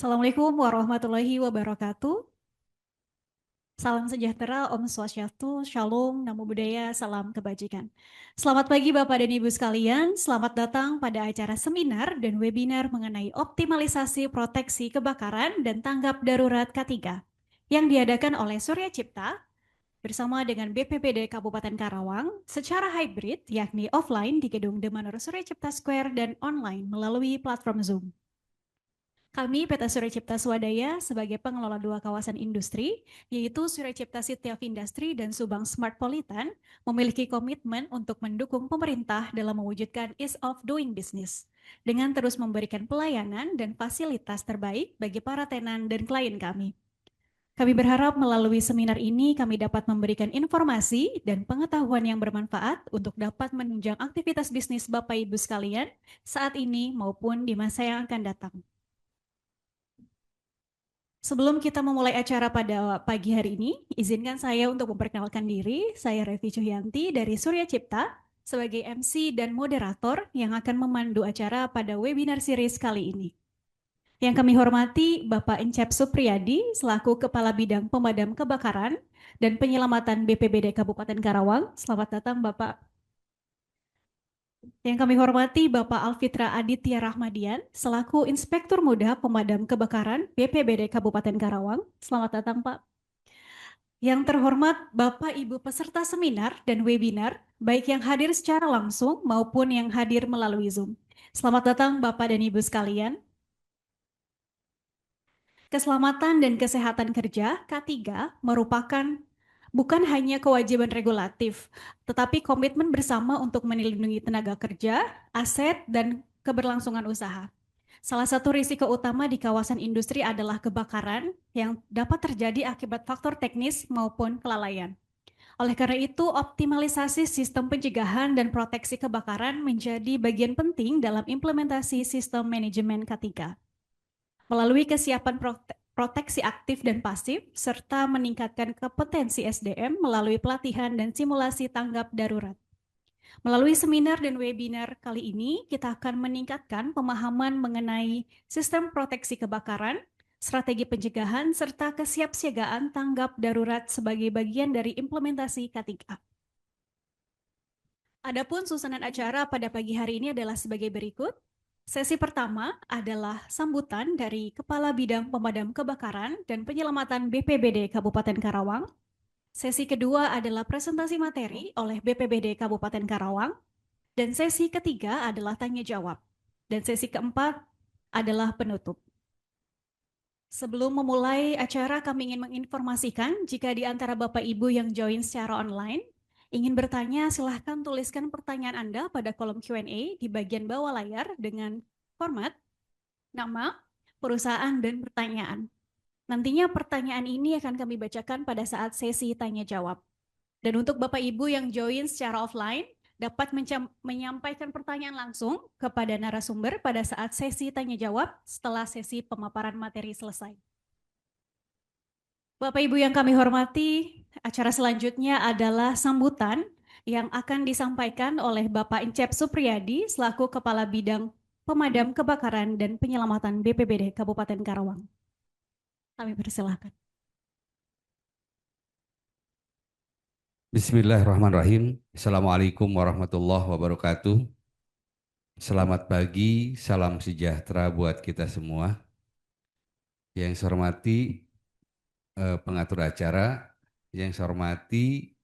Assalamualaikum warahmatullahi wabarakatuh. Salam sejahtera, Om Swastiastu, Shalom, Namo Buddhaya, Salam Kebajikan. Selamat pagi Bapak dan Ibu sekalian, selamat datang pada acara seminar dan webinar mengenai optimalisasi proteksi kebakaran dan tanggap darurat K3 yang diadakan oleh Surya Cipta bersama dengan BPBD Kabupaten Karawang secara hybrid yakni offline di Gedung The Manor Surya Cipta Square dan online melalui platform Zoom. Kami PT Surya Cipta Swadaya sebagai pengelola dua kawasan industri, yaitu Surya Cipta City of Industry dan Subang Smart Politan, memiliki komitmen untuk mendukung pemerintah dalam mewujudkan ease of doing business, dengan terus memberikan pelayanan dan fasilitas terbaik bagi para tenan dan klien kami. Kami berharap melalui seminar ini kami dapat memberikan informasi dan pengetahuan yang bermanfaat untuk dapat menunjang aktivitas bisnis Bapak Ibu sekalian saat ini maupun di masa yang akan datang. Sebelum kita memulai acara pada pagi hari ini, izinkan saya untuk memperkenalkan diri. Saya Revi Cuhyanti dari Surya Cipta sebagai MC dan moderator yang akan memandu acara pada webinar series kali ini. Yang kami hormati Bapak Encep Supriyadi selaku Kepala Bidang Pemadam Kebakaran dan Penyelamatan BPBD Kabupaten Karawang. Selamat datang Bapak. Yang kami hormati Bapak Alfitra Aditya Rahmadian selaku Inspektur Muda Pemadam Kebakaran BPBD Kabupaten Karawang. Selamat datang Pak. Yang terhormat Bapak Ibu peserta seminar dan webinar, baik yang hadir secara langsung maupun yang hadir melalui Zoom. Selamat datang Bapak dan Ibu sekalian. Keselamatan dan kesehatan kerja K3 merupakan bukan hanya kewajiban regulatif, tetapi komitmen bersama untuk melindungi tenaga kerja, aset, dan keberlangsungan usaha. Salah satu risiko utama di kawasan industri adalah kebakaran yang dapat terjadi akibat faktor teknis maupun kelalaian. Oleh karena itu, optimalisasi sistem pencegahan dan proteksi kebakaran menjadi bagian penting dalam implementasi sistem manajemen K3. Melalui kesiapan proteksi aktif dan pasif, serta meningkatkan kompetensi SDM melalui pelatihan dan simulasi tanggap darurat. Melalui seminar dan webinar kali ini, kita akan meningkatkan pemahaman mengenai sistem proteksi kebakaran, strategi pencegahan, serta kesiapsiagaan tanggap darurat sebagai bagian dari implementasi K3. Adapun susunan acara pada pagi hari ini adalah sebagai berikut. Sesi pertama adalah sambutan dari Kepala Bidang Pemadam Kebakaran dan Penyelamatan BPBD Kabupaten Karawang. Sesi kedua adalah presentasi materi oleh BPBD Kabupaten Karawang. Dan sesi ketiga adalah tanya jawab. Dan sesi keempat adalah penutup. Sebelum memulai acara, kami ingin menginformasikan jika di antara Bapak Ibu yang join secara online, ingin bertanya, silahkan tuliskan pertanyaan Anda pada kolom Q&A di bagian bawah layar dengan format, nama, perusahaan, dan pertanyaan. Nantinya pertanyaan ini akan kami bacakan pada saat sesi tanya jawab. Dan untuk Bapak Ibu yang join secara offline, dapat menyampaikan pertanyaan langsung kepada narasumber pada saat sesi tanya jawab setelah sesi pemaparan materi selesai. Bapak Ibu yang kami hormati, acara selanjutnya adalah sambutan yang akan disampaikan oleh Bapak Encep Supriyadi selaku Kepala Bidang Pemadam Kebakaran dan Penyelamatan BPBD Kabupaten Karawang. Kami persilahkan. Bismillahirrahmanirrahim. Assalamualaikum warahmatullahi wabarakatuh. Selamat pagi, salam sejahtera buat kita semua. Yang saya hormati pengatur acara, yang saya hormati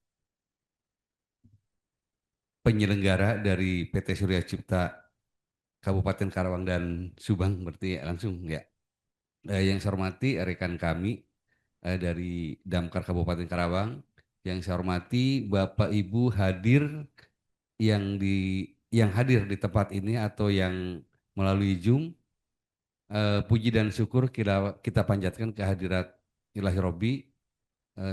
penyelenggara dari PT Surya Cipta Kabupaten Karawang dan Subang, berarti ya, langsung ya. Yang saya hormati rekan kami dari Damkar Kabupaten Karawang, yang saya hormati Bapak Ibu yang hadir di tempat ini atau yang melalui Zoom, puji dan syukur kita panjatkan kehadirat Ilahi Robbi,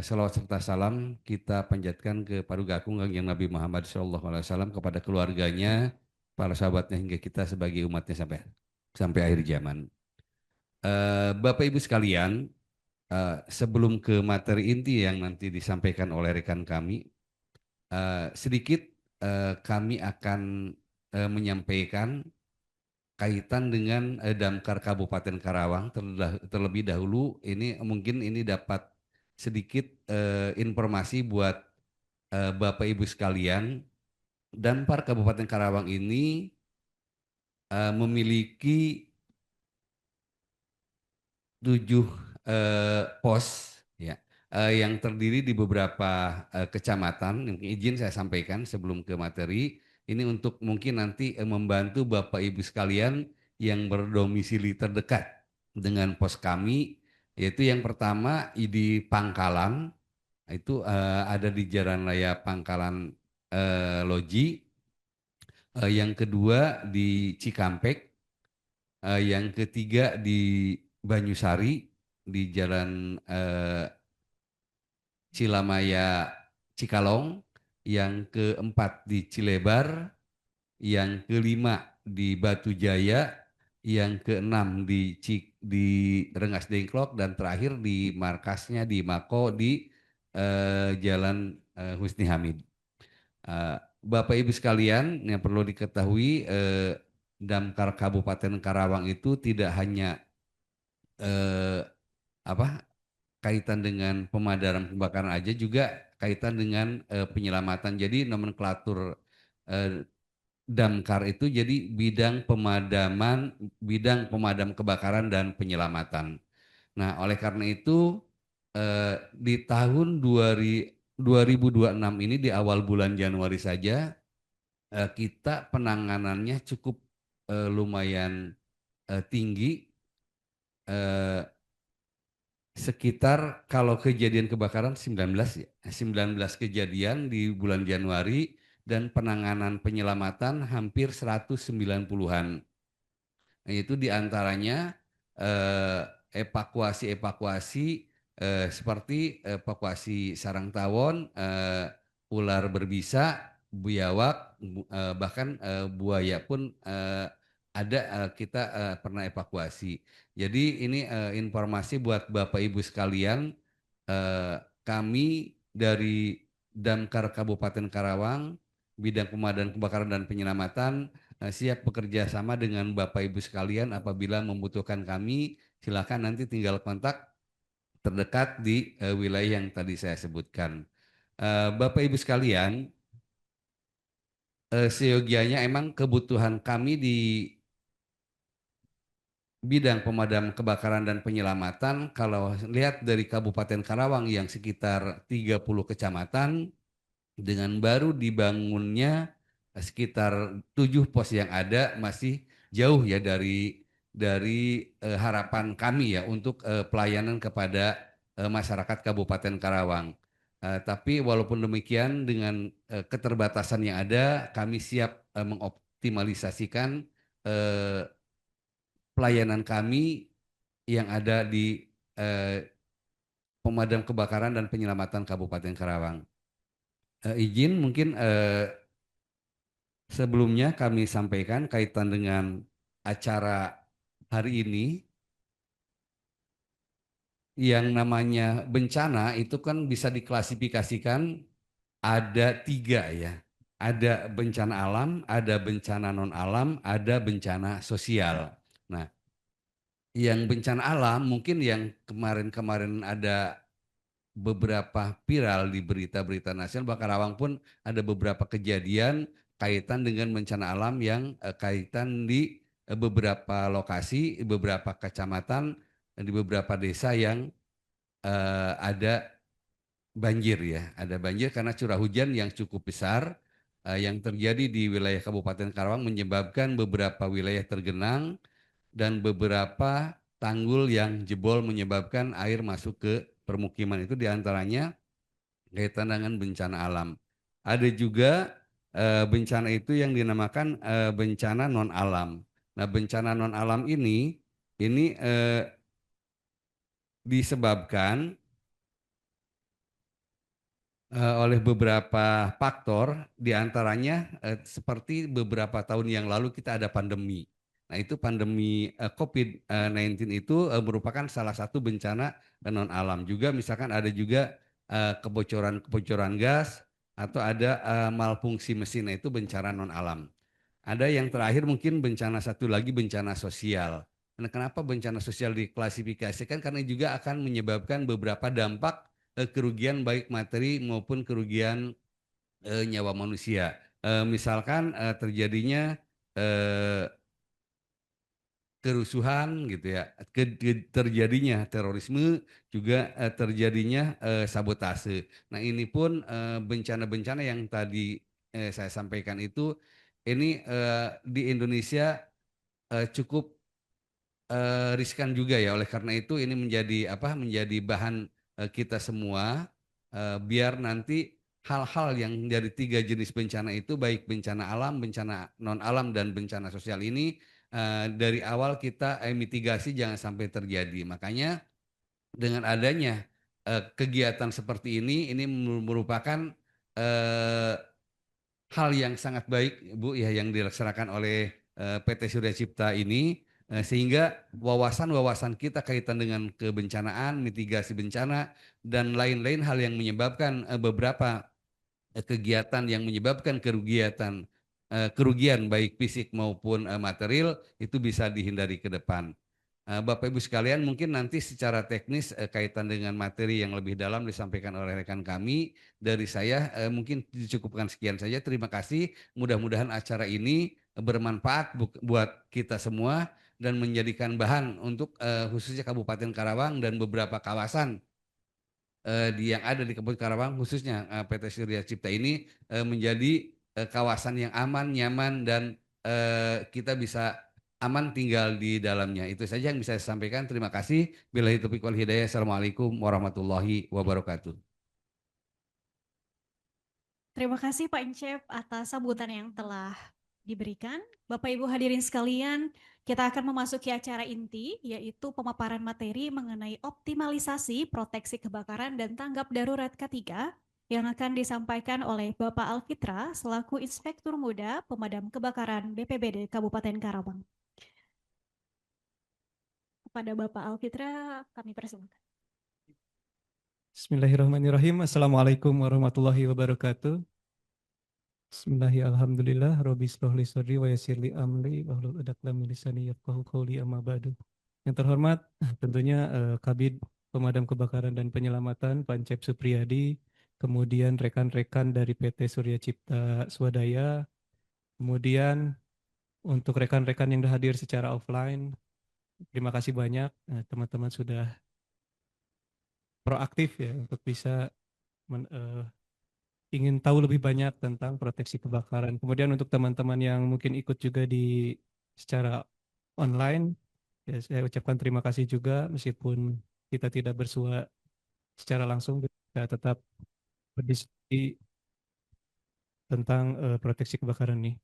salawat serta salam kita panjatkan ke Paduka Agung yang Nabi Muhammad SAW, kepada keluarganya, para sahabatnya, hingga kita sebagai umatnya sampai akhir zaman. Bapak Ibu sekalian, sebelum ke materi inti yang nanti disampaikan oleh rekan kami, sedikit kami akan menyampaikan kaitan dengan Damkar Kabupaten Karawang terlebih dahulu ini mungkin ini dapat sedikit informasi buat Bapak Ibu sekalian. Damkar Kabupaten Karawang ini memiliki 7 pos ya yang terdiri di beberapa kecamatan. Yang izin saya sampaikan sebelum ke materi ini untuk mungkin nanti membantu Bapak Ibu sekalian yang berdomisili terdekat dengan pos kami, yaitu yang pertama di Pangkalan, itu ada di Jalan Raya Pangkalan Loji. Yang kedua di Cikampek, yang ketiga di Banyusari di Jalan Cilamaya Cikalong, yang keempat di Cilebar, yang kelima di Batu Jaya, yang keenam di Rengas Dengklok, dan terakhir di markasnya di Mako di Jalan Husni Hamid. Bapak Ibu sekalian, yang perlu diketahui, Damkar Kabupaten Karawang itu tidak hanya eh, apa kaitan dengan pemadaman kebakaran aja, juga kaitan dengan penyelamatan. Jadi nomenklatur eh, Damkar itu jadi bidang pemadam kebakaran dan penyelamatan. Nah, oleh karena itu di tahun 2026 ini di awal bulan Januari saja kita penanganannya cukup lumayan tinggi, eh, sekitar kalau kejadian kebakaran 19 ya, 19 kejadian di bulan Januari, dan penanganan penyelamatan hampir 190-an. Nah, itu diantaranya eh, evakuasi-evakuasi seperti evakuasi sarang tawon, ular berbisa, biawak, bahkan buaya pun ada, kita pernah evakuasi. Jadi ini informasi buat Bapak Ibu sekalian, kami dari Damkar Kabupaten Karawang, bidang pemadam kebakaran dan penyelamatan, siap bekerja sama dengan Bapak Ibu sekalian. Apabila membutuhkan kami, silakan nanti tinggal kontak terdekat di wilayah yang tadi saya sebutkan. Bapak Ibu sekalian, seyogianya emang kebutuhan kami di bidang pemadam kebakaran dan penyelamatan, kalau lihat dari Kabupaten Karawang yang sekitar 30 kecamatan, dengan baru dibangunnya sekitar 7 pos yang ada, masih jauh ya dari harapan kami ya untuk pelayanan kepada masyarakat Kabupaten Karawang. Tapi walaupun demikian, dengan keterbatasan yang ada, kami siap mengoptimalisasikan eh, pelayanan kami yang ada di eh, pemadam kebakaran dan penyelamatan Kabupaten Karawang. Izin mungkin sebelumnya kami sampaikan kaitan dengan acara hari ini. Yang namanya bencana itu kan bisa diklasifikasikan ada 3 ya. Ada bencana alam, ada bencana non alam, ada bencana sosial. Nah, yang bencana alam mungkin yang kemarin-kemarin ada beberapa viral di berita-berita nasional, bahkan Karawang pun ada beberapa kejadian kaitan dengan bencana alam yang kaitan di beberapa lokasi, beberapa kecamatan, di beberapa desa yang ada banjir ya. Ada banjir karena curah hujan yang cukup besar yang terjadi di wilayah Kabupaten Karawang, menyebabkan beberapa wilayah tergenang dan beberapa tanggul yang jebol, menyebabkan air masuk ke permukiman. Itu diantaranya kaitan dengan bencana alam. Ada juga bencana itu yang dinamakan bencana non alam. Nah, bencana non alam ini disebabkan oleh beberapa faktor, diantaranya seperti beberapa tahun yang lalu kita ada pandemi. Nah, itu pandemi COVID-19 itu merupakan salah satu bencana non alam. Juga misalkan ada juga kebocoran-kebocoran gas, atau ada malfungsi mesin. Nah, itu bencana non alam. Ada yang terakhir mungkin bencana satu lagi bencana sosial. Nah, kenapa bencana sosial diklasifikasikan? Karena juga akan menyebabkan beberapa dampak kerugian baik materi maupun kerugian nyawa manusia. Misalkan terjadinya eh, kerusuhan gitu ya, terjadinya terorisme, juga terjadinya sabotase. Nah, ini pun bencana-bencana yang tadi saya sampaikan itu ini di Indonesia cukup riskan juga ya. Oleh karena itu ini menjadi apa? Menjadi bahan kita semua biar nanti hal-hal yang dari tiga jenis bencana itu baik bencana alam, bencana non alam dan bencana sosial ini dari awal kita mitigasi jangan sampai terjadi. Makanya dengan adanya kegiatan seperti ini merupakan eh, hal yang sangat baik Bu ya yang dilaksanakan oleh PT Surya Cipta ini sehingga wawasan-wawasan kita kaitan dengan kebencanaan, mitigasi bencana dan lain-lain hal yang menyebabkan beberapa kegiatan yang menyebabkan kerugian baik fisik maupun material itu bisa dihindari ke depan. Bapak Ibu sekalian, mungkin nanti secara teknis kaitan dengan materi yang lebih dalam disampaikan oleh rekan kami. Dari saya mungkin dicukupkan sekian saja. Terima kasih. Mudah-mudahan acara ini bermanfaat buat kita semua dan menjadikan bahan untuk khususnya Kabupaten Karawang dan beberapa kawasan yang ada di Kabupaten Karawang khususnya PT Surya Cipta ini menjadi kawasan yang aman, nyaman dan kita bisa aman tinggal di dalamnya. Itu saja yang bisa saya sampaikan. Terima kasih. Billahi taufiq wal hidayah. Assalamualaikum warahmatullahi wabarakatuh. Terima kasih Pak Encep atas sambutan yang telah diberikan. Bapak Ibu hadirin sekalian, kita akan memasuki acara inti, yaitu pemaparan materi mengenai optimalisasi proteksi kebakaran dan tanggap darurat K3 yang akan disampaikan oleh Bapak Alfitra selaku Inspektur Muda Pemadam Kebakaran BPBD Kabupaten Karawang. Kepada Bapak Alfitra, kami persilakan. Bismillahirrahmanirrahim. Assalamualaikum warahmatullahi wabarakatuh. Bismillahirrahmanirrahim. Rabbi shrah li sadri wa yassir li amri wahlul 'uqdatam min lisani yafqahu qawli amma ba'du. Yang terhormat tentunya Kabid Pemadam Kebakaran dan Penyelamatan Pancep Supriyadi, kemudian rekan-rekan dari PT Surya Cipta Swadaya, kemudian untuk rekan-rekan yang hadir secara offline, terima kasih banyak teman-teman sudah proaktif ya untuk bisa ingin tahu lebih banyak tentang proteksi kebakaran. Kemudian untuk teman-teman yang mungkin ikut juga di secara online, ya saya ucapkan terima kasih juga meskipun kita tidak bersua secara langsung, kita tetap berdiskusi tentang proteksi kebakaran ini.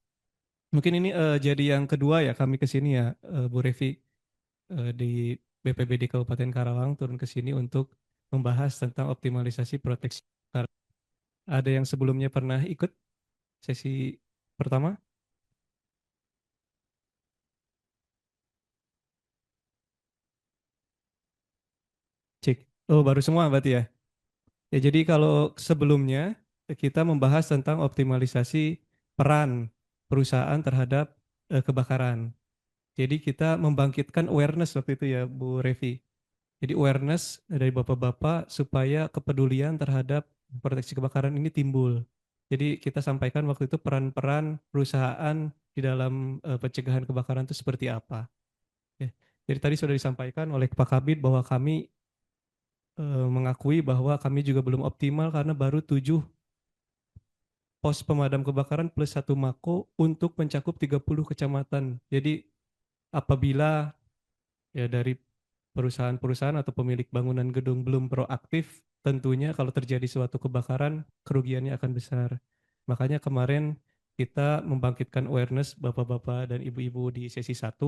Mungkin ini jadi yang kedua ya kami ke sini ya, Bu Revi, di BPBD Kabupaten Karawang turun ke sini untuk membahas tentang optimalisasi proteksi kebakaran. Ada yang sebelumnya pernah ikut sesi pertama? Cek. Oh, baru semua berarti ya. Ya, jadi kalau sebelumnya kita membahas tentang optimalisasi peran perusahaan terhadap kebakaran. Jadi kita membangkitkan awareness waktu itu ya, Bu Revi. Jadi awareness dari bapak-bapak supaya kepedulian terhadap proteksi kebakaran ini timbul. Jadi kita sampaikan waktu itu peran-peran perusahaan di dalam pencegahan kebakaran itu seperti apa. Ya. Jadi tadi sudah disampaikan oleh Pak Kabid bahwa kami mengakui bahwa kami juga belum optimal karena baru 7 pos pemadam kebakaran plus 1 mako untuk mencakup 30 kecamatan. Jadi apabila ya dari perusahaan-perusahaan atau pemilik bangunan gedung belum proaktif, tentunya kalau terjadi suatu kebakaran, kerugiannya akan besar. Makanya kemarin kita membangkitkan awareness bapak-bapak dan ibu-ibu di sesi 1.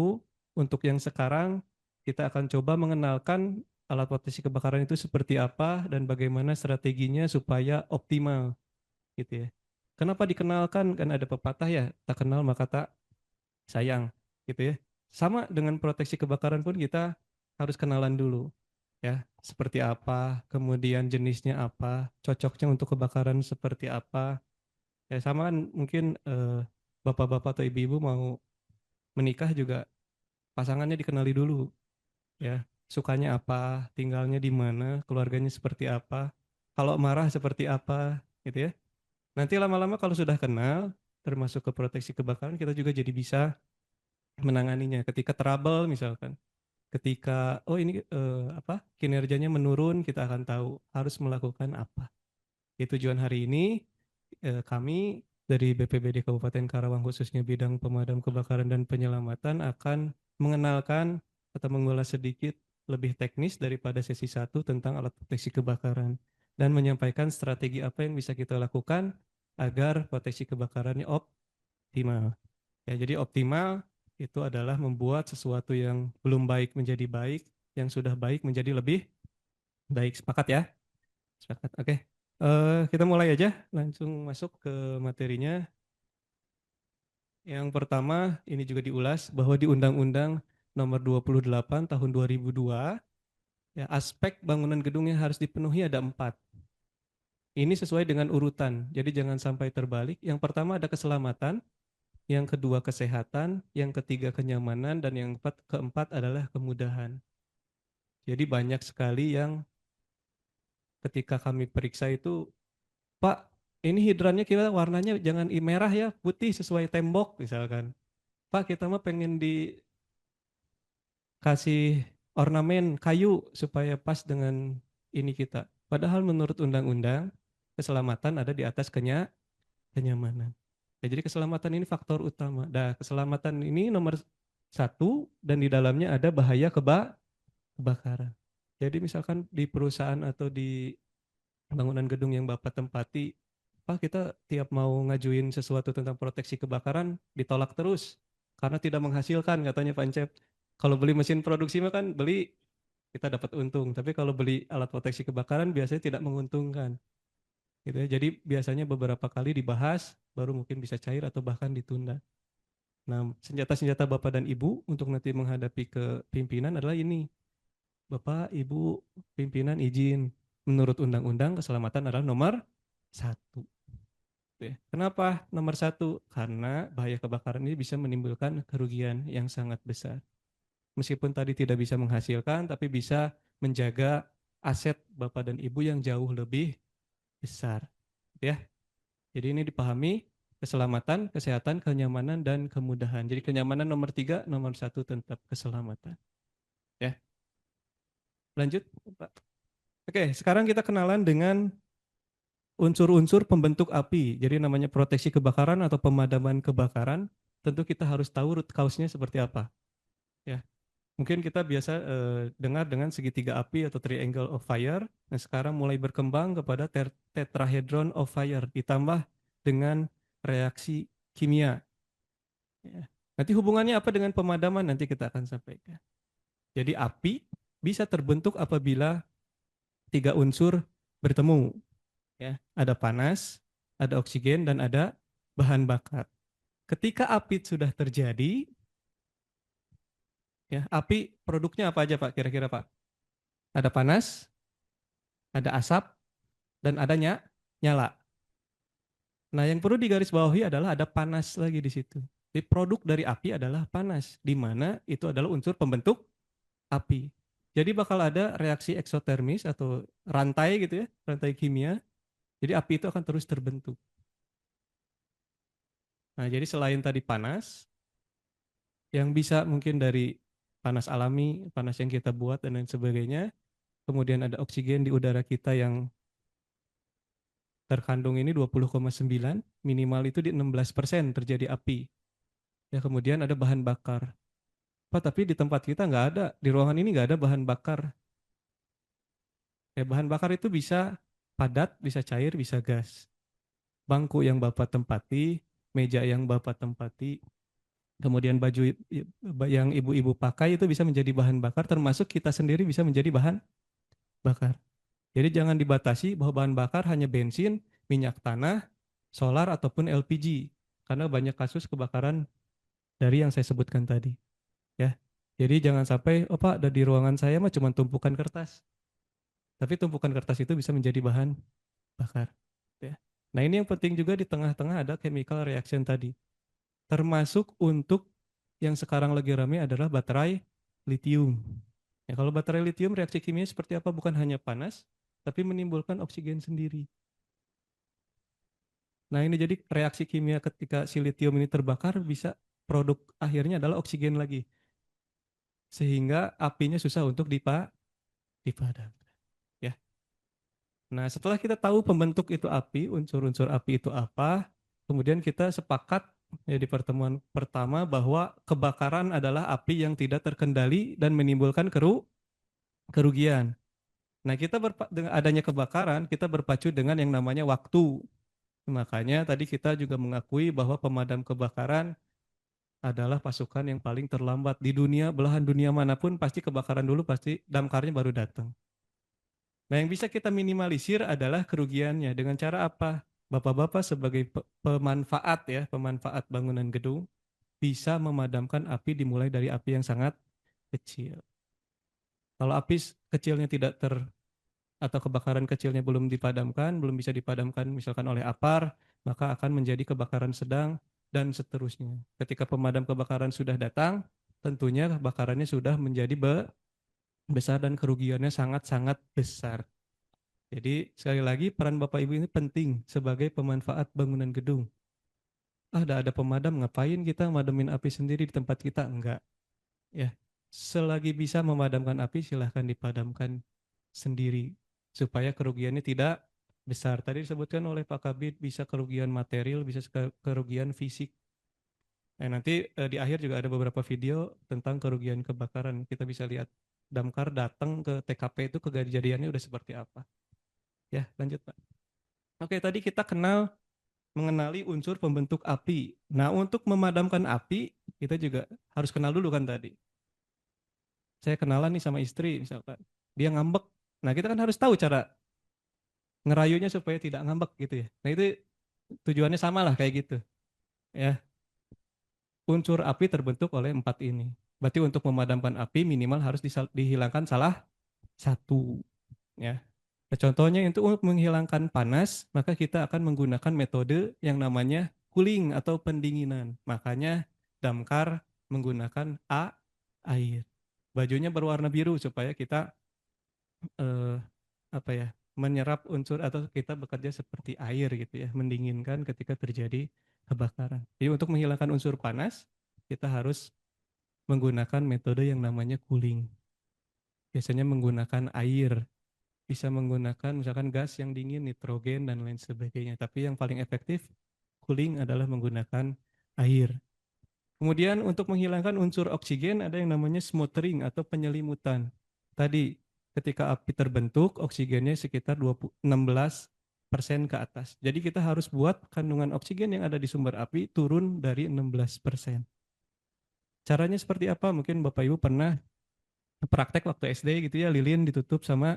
Untuk yang sekarang, kita akan coba mengenalkan alat proteksi kebakaran itu seperti apa dan bagaimana strateginya supaya optimal gitu ya. Kenapa dikenalkan? Kan ada pepatah ya, tak kenal maka tak sayang gitu ya. Sama dengan proteksi kebakaran pun kita harus kenalan dulu ya, seperti apa, kemudian jenisnya apa, cocoknya untuk kebakaran seperti apa. Ya sama kan mungkin bapak-bapak atau ibu-ibu mau menikah juga pasangannya dikenali dulu ya. Sukanya apa, tinggalnya di mana, keluarganya seperti apa, kalau marah seperti apa gitu ya. Nanti lama-lama kalau sudah kenal, termasuk ke proteksi kebakaran, kita juga jadi bisa menanganinya. Ketika trouble misalkan, ketika oh ini kinerjanya menurun, kita akan tahu harus melakukan apa. Tujuan hari ini kami dari BPBD Kabupaten Karawang khususnya bidang pemadam kebakaran dan penyelamatan akan mengenalkan atau mengulas sedikit lebih teknis daripada sesi 1 tentang alat proteksi kebakaran dan menyampaikan strategi apa yang bisa kita lakukan agar proteksi kebakarannya optimal. Ya, jadi optimal itu adalah membuat sesuatu yang belum baik menjadi baik, yang sudah baik menjadi lebih baik. Sepakat ya? Sepakat. Oke. Kita mulai aja, langsung masuk ke materinya. Yang pertama, ini juga diulas bahwa di Undang-Undang Nomor 28 Tahun 2002, ya, aspek bangunan gedung yang harus dipenuhi ada 4. Ini sesuai dengan urutan, jadi jangan sampai terbalik. Yang pertama ada keselamatan, yang kedua kesehatan, yang ketiga kenyamanan, dan yang keempat adalah kemudahan. Jadi banyak sekali yang ketika kami periksa itu, Pak, ini hidrannya kita warnanya jangan merah ya, putih sesuai tembok misalkan. Pak, kita mah pengen dikasih ornamen kayu supaya pas dengan ini kita. Padahal menurut undang-undang, keselamatan ada di atas kenyamanan. Ya, jadi keselamatan ini faktor utama. Nah, keselamatan ini nomor 1 dan di dalamnya ada bahaya kebakaran. Jadi misalkan di perusahaan atau di bangunan gedung yang Bapak tempati, Pak, kita tiap mau ngajuin sesuatu tentang proteksi kebakaran ditolak terus karena tidak menghasilkan katanya Pak Encep. Kalau beli mesin produksi mah kan beli kita dapat untung, tapi kalau beli alat proteksi kebakaran biasanya tidak menguntungkan. Gitu ya. Jadi biasanya beberapa kali dibahas baru mungkin bisa cair atau bahkan ditunda. Nah, senjata-senjata Bapak dan Ibu untuk nanti menghadapi ke pimpinan adalah ini. Bapak, Ibu, pimpinan izin. Menurut undang-undang keselamatan adalah nomor 1. Ya. Kenapa nomor 1? Karena bahaya kebakaran ini bisa menimbulkan kerugian yang sangat besar. Meskipun tadi tidak bisa menghasilkan, tapi bisa menjaga aset Bapak dan Ibu yang jauh lebih besar. Ya. Jadi ini dipahami keselamatan, kesehatan, kenyamanan, dan kemudahan. Jadi kenyamanan nomor 3, nomor 1 tetap keselamatan. Ya. Lanjut, Pak. Oke, sekarang kita kenalan dengan unsur-unsur pembentuk api. Jadi namanya proteksi kebakaran atau pemadaman kebakaran. Tentu kita harus tahu root cause-nya seperti apa. Ya, mungkin kita biasa dengar dengan segitiga api atau triangle of fire. Nah, sekarang mulai berkembang kepada tetrahedron of fire ditambah dengan reaksi kimia. Ya. Nanti hubungannya apa dengan pemadaman nanti kita akan sampaikan. Jadi api bisa terbentuk apabila 3 unsur bertemu. Ya, ada panas, ada oksigen, dan ada bahan bakar. Ketika api sudah terjadi, ya, api produknya apa aja Pak? Kira-kira Pak? Ada panas, ada asap, dan ada nyala. Nah, yang perlu digarisbawahi adalah ada panas lagi di situ. Jadi produk dari api adalah panas, di mana itu adalah unsur pembentuk api. Jadi bakal ada reaksi eksotermis atau rantai gitu ya, rantai kimia. Jadi api itu akan terus terbentuk. Nah, jadi selain tadi panas, yang bisa mungkin dari panas alami, panas yang kita buat dan lain sebagainya. Kemudian ada oksigen di udara kita yang terkandung ini 20,9, minimal itu di 16% terjadi api. Ya, kemudian ada bahan bakar. Pak, tapi di tempat kita nggak ada, di ruangan ini nggak ada bahan bakar. Ya, bahan bakar itu bisa padat, bisa cair, bisa gas. Bangku yang Bapak tempati, meja yang Bapak tempati, kemudian baju yang ibu-ibu pakai itu bisa menjadi bahan bakar, termasuk kita sendiri bisa menjadi bahan bakar. Jadi jangan dibatasi bahwa bahan bakar hanya bensin, minyak tanah, solar, ataupun LPG. Karena banyak kasus kebakaran dari yang saya sebutkan tadi. Ya. Jadi jangan sampai, oh Pak, di ruangan saya mah cuma tumpukan kertas. Tapi tumpukan kertas itu bisa menjadi bahan bakar. Ya. Nah ini yang penting juga di tengah-tengah ada chemical reaction tadi. termasuk untuk yang sekarang lagi ramai adalah baterai litium. Ya, kalau baterai litium reaksi kimia seperti apa? Bukan hanya panas, tapi menimbulkan oksigen sendiri. Nah ini jadi reaksi kimia ketika si litium ini terbakar bisa produk akhirnya adalah oksigen lagi. Sehingga apinya susah untuk dipadamkan. Ya. Nah setelah kita tahu pembentuk itu api, unsur-unsur api itu apa, kemudian kita sepakat ya, di pertemuan pertama bahwa kebakaran adalah api yang tidak terkendali dan menimbulkan kerugian. Nah kita dengan adanya kebakaran, kita berpacu dengan yang namanya waktu. Makanya tadi kita juga mengakui bahwa pemadam kebakaran adalah pasukan yang paling terlambat di dunia, belahan dunia manapun pasti kebakaran dulu, pasti damkarnya baru datang. Nah, yang bisa kita minimalisir adalah kerugiannya dengan cara apa? Bapak-bapak sebagai pemanfaat ya, pemanfaat bangunan gedung bisa memadamkan api dimulai dari api yang sangat kecil. Kalau api kecilnya tidak atau kebakaran kecilnya belum dipadamkan, belum bisa dipadamkan misalkan oleh APAR, maka akan menjadi kebakaran sedang dan seterusnya. Ketika pemadam kebakaran sudah datang, tentunya kebakarannya sudah menjadi besar dan kerugiannya sangat-sangat besar. Jadi sekali lagi peran Bapak Ibu ini penting sebagai pemanfaat bangunan gedung. Ada pemadam, ngapain kita madamin api sendiri di tempat kita? Enggak. Ya, selagi bisa memadamkan api silahkan dipadamkan sendiri supaya kerugiannya tidak besar. Tadi disebutkan oleh Pak Kabid bisa kerugian material, bisa kerugian fisik. Nanti di akhir juga ada beberapa video tentang kerugian kebakaran. Kita bisa lihat damkar datang ke TKP itu kejadiannya udah seperti apa. Ya, lanjut Pak. Oke, tadi kita mengenali unsur pembentuk api. Nah, untuk memadamkan api, kita juga harus kenal dulu kan tadi. Saya kenalan nih sama istri misalkan. Dia ngambek. Nah, kita kan harus tahu cara ngerayunya supaya tidak ngambek gitu ya. Nah, itu tujuannya sama lah kayak gitu. Ya, unsur api terbentuk oleh 4 ini. Berarti untuk memadamkan api minimal harus dihilangkan salah satu. Ya. Nah, contohnya untuk menghilangkan panas, maka kita akan menggunakan metode yang namanya cooling atau pendinginan. Makanya damkar menggunakan air. Bajunya berwarna biru supaya kita eh, apa ya, menyerap unsur atau kita bekerja seperti air gitu ya, mendinginkan ketika terjadi kebakaran. Jadi untuk menghilangkan unsur panas, kita harus menggunakan metode yang namanya cooling. Biasanya menggunakan air, bisa menggunakan misalkan gas yang dingin, nitrogen dan lain sebagainya. Tapi yang paling efektif cooling adalah menggunakan air. Kemudian untuk menghilangkan unsur oksigen ada yang namanya smothering atau penyelimutan. Tadi ketika api terbentuk oksigennya sekitar 16% ke atas. Jadi kita harus buat kandungan oksigen yang ada di sumber api turun dari 16%. Caranya seperti apa? Mungkin Bapak Ibu pernah praktek waktu SD gitu ya, lilin ditutup sama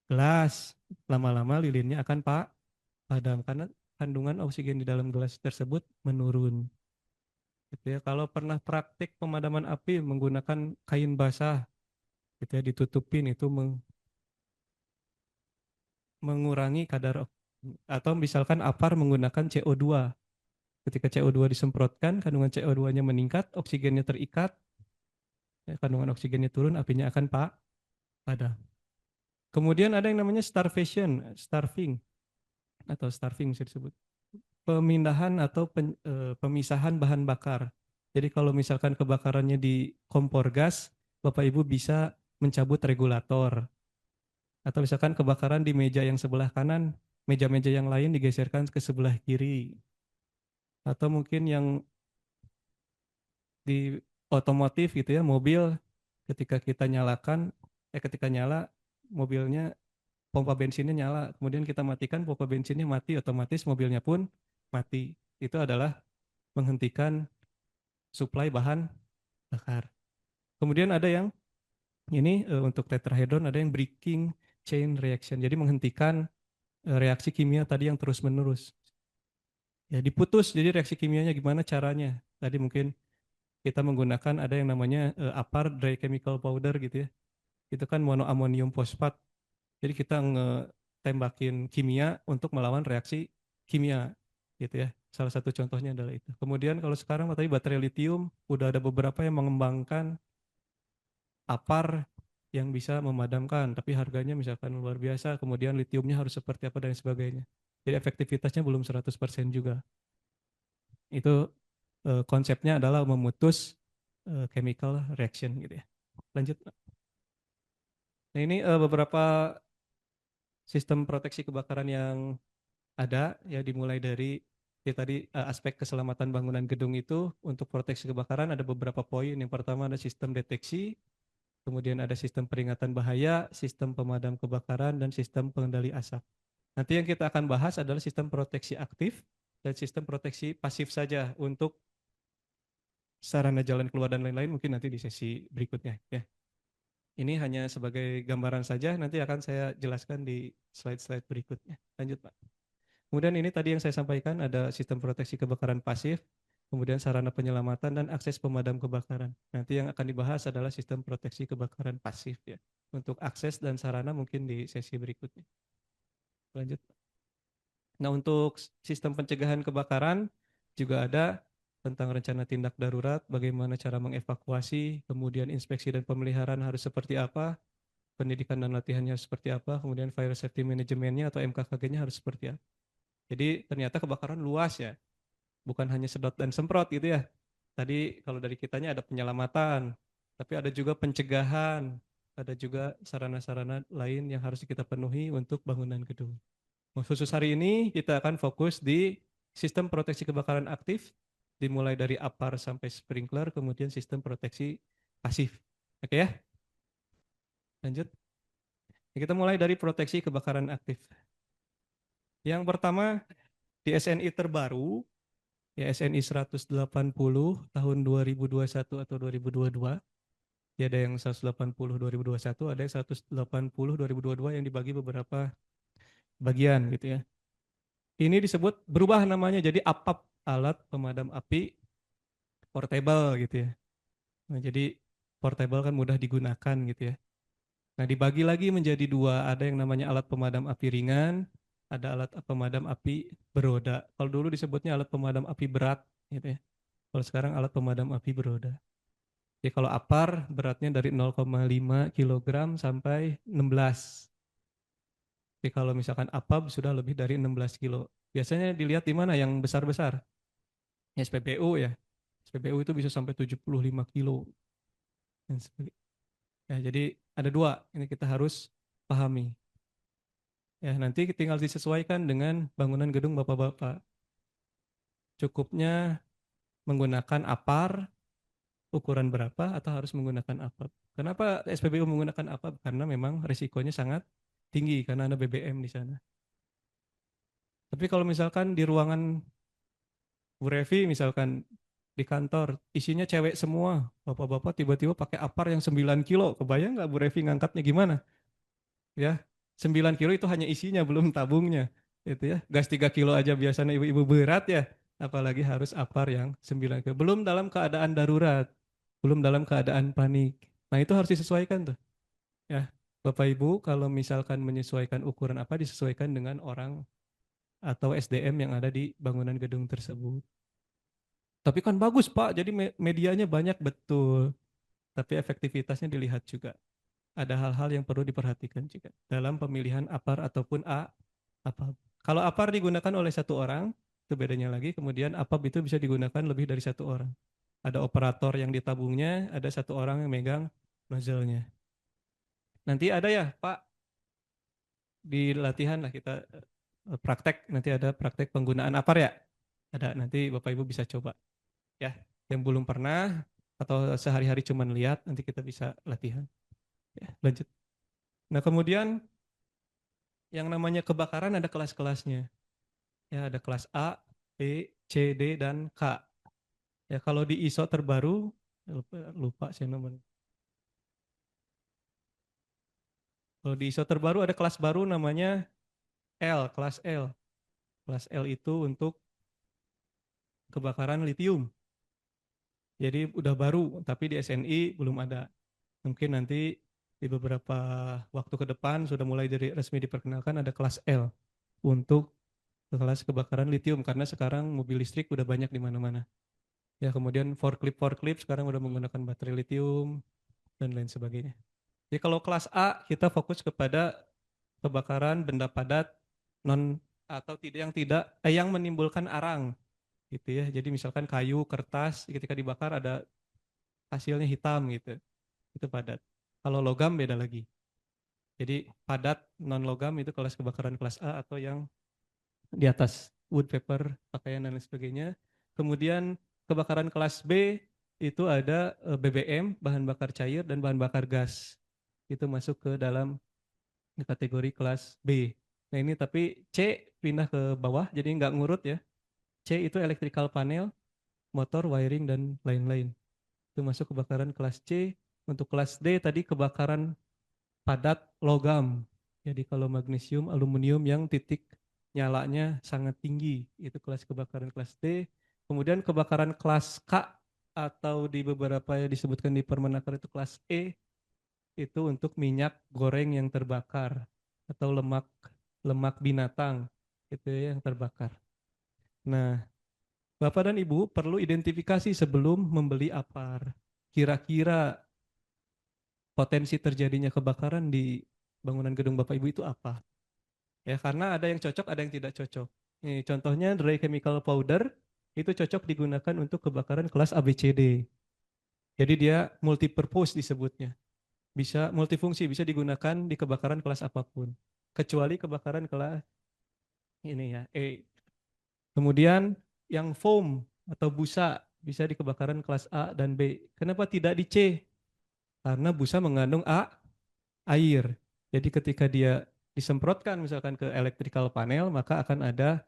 gelas. Lama-lama lilinnya akan padam karena kandungan oksigen di dalam gelas tersebut menurun. Gitu ya. Kalau pernah praktik pemadaman api menggunakan kain basah, gitu ya, ditutupin itu mengurangi kadar atau misalkan APAR menggunakan CO2. Ketika CO2 disemprotkan, kandungan CO2-nya meningkat, oksigennya terikat, ya, kandungan oksigennya turun, apinya akan padam. Kemudian ada yang namanya starving atau starving bisa disebut. Pemindahan atau pemisahan bahan bakar. Jadi kalau misalkan kebakarannya di kompor gas, Bapak Ibu bisa mencabut regulator. Atau misalkan kebakaran di meja yang sebelah kanan, meja-meja yang lain digeserkan ke sebelah kiri. Atau mungkin yang di otomotif gitu ya, mobil ketika kita nyalakan, ketika nyala mobilnya pompa bensinnya nyala, kemudian kita matikan pompa bensinnya mati, otomatis mobilnya pun mati. Itu adalah menghentikan suplai bahan bakar. Kemudian ada yang ini untuk tetrahedron ada yang breaking chain reaction. Jadi menghentikan reaksi kimia tadi yang terus-menerus. Ya diputus. Jadi reaksi kimianya gimana caranya? Tadi mungkin kita menggunakan ada yang namanya APAR dry chemical powder gitu ya. Itu kan monoamonium fosfat. Jadi kita tembakin kimia untuk melawan reaksi kimia gitu ya. Salah satu contohnya adalah itu. Kemudian kalau sekarang tadi baterai lithium, udah ada beberapa yang mengembangkan APAR yang bisa memadamkan, tapi harganya misalkan luar biasa, kemudian litiumnya harus seperti apa dan sebagainya. Jadi efektivitasnya belum 100% juga. Itu konsepnya adalah memutus chemical reaction gitu ya. Lanjut. Nah ini beberapa sistem proteksi kebakaran yang ada ya, dimulai dari ya tadi aspek keselamatan bangunan gedung itu. Untuk proteksi kebakaran ada beberapa poin. Yang pertama ada sistem deteksi, kemudian ada sistem peringatan bahaya, sistem pemadam kebakaran, dan sistem pengendali asap. Nanti yang kita akan bahas adalah sistem proteksi aktif dan sistem proteksi pasif saja. Untuk sarana jalan keluar dan lain-lain mungkin nanti di sesi berikutnya ya. Ini hanya sebagai gambaran saja, nanti akan saya jelaskan di slide-slide berikutnya. Lanjut Pak. Kemudian ini tadi yang saya sampaikan, ada sistem proteksi kebakaran pasif, kemudian sarana penyelamatan dan akses pemadam kebakaran. Nanti yang akan dibahas adalah sistem proteksi kebakaran pasif ya. Untuk akses dan sarana mungkin di sesi berikutnya. Lanjut. Nah, untuk sistem pencegahan kebakaran juga ada tentang rencana tindak darurat, bagaimana cara mengevakuasi, kemudian inspeksi dan pemeliharaan harus seperti apa, pendidikan dan latihannya harus seperti apa, kemudian fire safety manajemennya atau MKKG-nya harus seperti apa. Jadi ternyata kebakaran luas ya, bukan hanya sedot dan semprot gitu ya. Tadi kalau dari kitanya ada penyelamatan, tapi ada juga pencegahan, ada juga sarana-sarana lain yang harus kita penuhi untuk bangunan gedung. Khusus hari ini kita akan fokus di sistem proteksi kebakaran aktif, dimulai dari APAR sampai sprinkler, kemudian sistem proteksi pasif. Oke ya, lanjut. Kita mulai dari proteksi kebakaran aktif. Yang pertama di SNI terbaru, ya SNI 180 tahun 2021 atau 2022. Ya ada yang 180 2021, ada yang 180 2022 yang dibagi beberapa bagian gitu ya. Ini disebut berubah namanya jadi APAP, alat pemadam api portable gitu ya. Nah, jadi portable kan mudah digunakan gitu ya. Nah, dibagi lagi menjadi dua, ada yang namanya alat pemadam api ringan, ada alat pemadam api beroda. Kalau dulu disebutnya alat pemadam api berat gitu ya. Kalau sekarang alat pemadam api beroda. Jadi kalau APAR beratnya dari 0,5 kg sampai 16. Jadi kalau misalkan APAB sudah lebih dari 16 kilo. Biasanya dilihat di mana yang besar-besar? Ya, SPBU ya. SPBU itu bisa sampai 75 kilo. Ya, jadi ada dua, ini kita harus pahami. Ya, nanti tinggal disesuaikan dengan bangunan gedung Bapak-bapak. Cukupnya menggunakan APAR, ukuran berapa, atau harus menggunakan APAB. Kenapa SPBU menggunakan APAB? Karena memang risikonya sangat tinggi, karena ada BBM di sana. Tapi kalau misalkan di ruangan Bu Revi, misalkan di kantor, isinya cewek semua, bapak-bapak tiba-tiba pakai APAR yang 9 kilo, kebayang nggak Bu Revi ngangkatnya gimana? Ya, 9 kilo itu hanya isinya, belum tabungnya. Itu ya, gas 3 kilo aja biasanya ibu-ibu berat ya, apalagi harus APAR yang 9 kilo. Belum dalam keadaan darurat, belum dalam keadaan panik. Nah itu harus disesuaikan tuh. Ya, Bapak Ibu kalau misalkan menyesuaikan ukuran apa, disesuaikan dengan orang atau SDM yang ada di bangunan gedung tersebut. Tapi kan bagus Pak, jadi medianya banyak betul. Tapi efektivitasnya dilihat juga. Ada hal-hal yang perlu diperhatikan juga dalam pemilihan APAR ataupun APAB. Kalau APAR digunakan oleh satu orang, itu bedanya lagi. Kemudian APAB itu bisa digunakan lebih dari satu orang. Ada operator yang ditabungnya, ada satu orang yang megang nozzle-nya. Nanti ada ya Pak, di latihan lah kita praktek, nanti ada praktek penggunaan APAR ya. Ada, nanti Bapak Ibu bisa coba. Ya, yang belum pernah atau sehari-hari cuman lihat, nanti kita bisa latihan. Ya, lanjut. Nah, kemudian yang namanya kebakaran ada kelas-kelasnya. Ya, ada kelas A, B, C, D, dan K. Ya, kalau di ISO terbaru, lupa saya nomor. Kalau di ISO terbaru ada kelas baru namanya L, kelas L. Kelas L itu untuk kebakaran litium. Jadi udah baru, tapi di SNI belum ada. Mungkin nanti di beberapa waktu ke depan sudah mulai dari resmi diperkenalkan ada kelas L untuk kelas kebakaran litium karena sekarang mobil listrik udah banyak di mana-mana. Ya, kemudian forklift sekarang udah menggunakan baterai litium dan lain sebagainya. Jadi kalau kelas A kita fokus kepada kebakaran benda padat non atau tidak yang menimbulkan arang gitu ya. Jadi misalkan kayu, kertas ketika dibakar ada hasilnya hitam gitu. Itu padat. Kalau logam beda lagi. Jadi padat non logam itu kelas kebakaran kelas A atau yang di atas wood paper, pakaian dan lain sebagainya. Kemudian kebakaran kelas B itu ada BBM, bahan bakar cair dan bahan bakar gas. Itu masuk ke dalam kategori kelas B. Nah ini tapi C pindah ke bawah jadi nggak ngurut ya. C itu electrical panel, motor, wiring dan lain-lain. Itu masuk kebakaran kelas C. Untuk kelas D tadi kebakaran padat logam. Jadi kalau magnesium, aluminium yang titik nyalanya sangat tinggi, itu kelas kebakaran kelas D. Kemudian kebakaran kelas K atau di beberapa yang disebutkan di Permenaker itu kelas E, itu untuk minyak goreng yang terbakar atau lemak lemak binatang itu ya yang terbakar. Nah, Bapak dan Ibu perlu identifikasi sebelum membeli apar. Kira-kira potensi terjadinya kebakaran di bangunan gedung Bapak Ibu itu apa? Ya, karena ada yang cocok, ada yang tidak cocok. Ini contohnya dry chemical powder itu cocok digunakan untuk kebakaran kelas ABCD. Jadi dia multipurpose disebutnya. Bisa multifungsi, bisa digunakan di kebakaran kelas apapun. Kecuali kebakaran kelas ini ya, E. Kemudian yang foam atau busa bisa di kebakaran kelas A dan B. Kenapa tidak di C? Karena busa mengandung air. Jadi ketika dia disemprotkan misalkan ke electrical panel, maka akan ada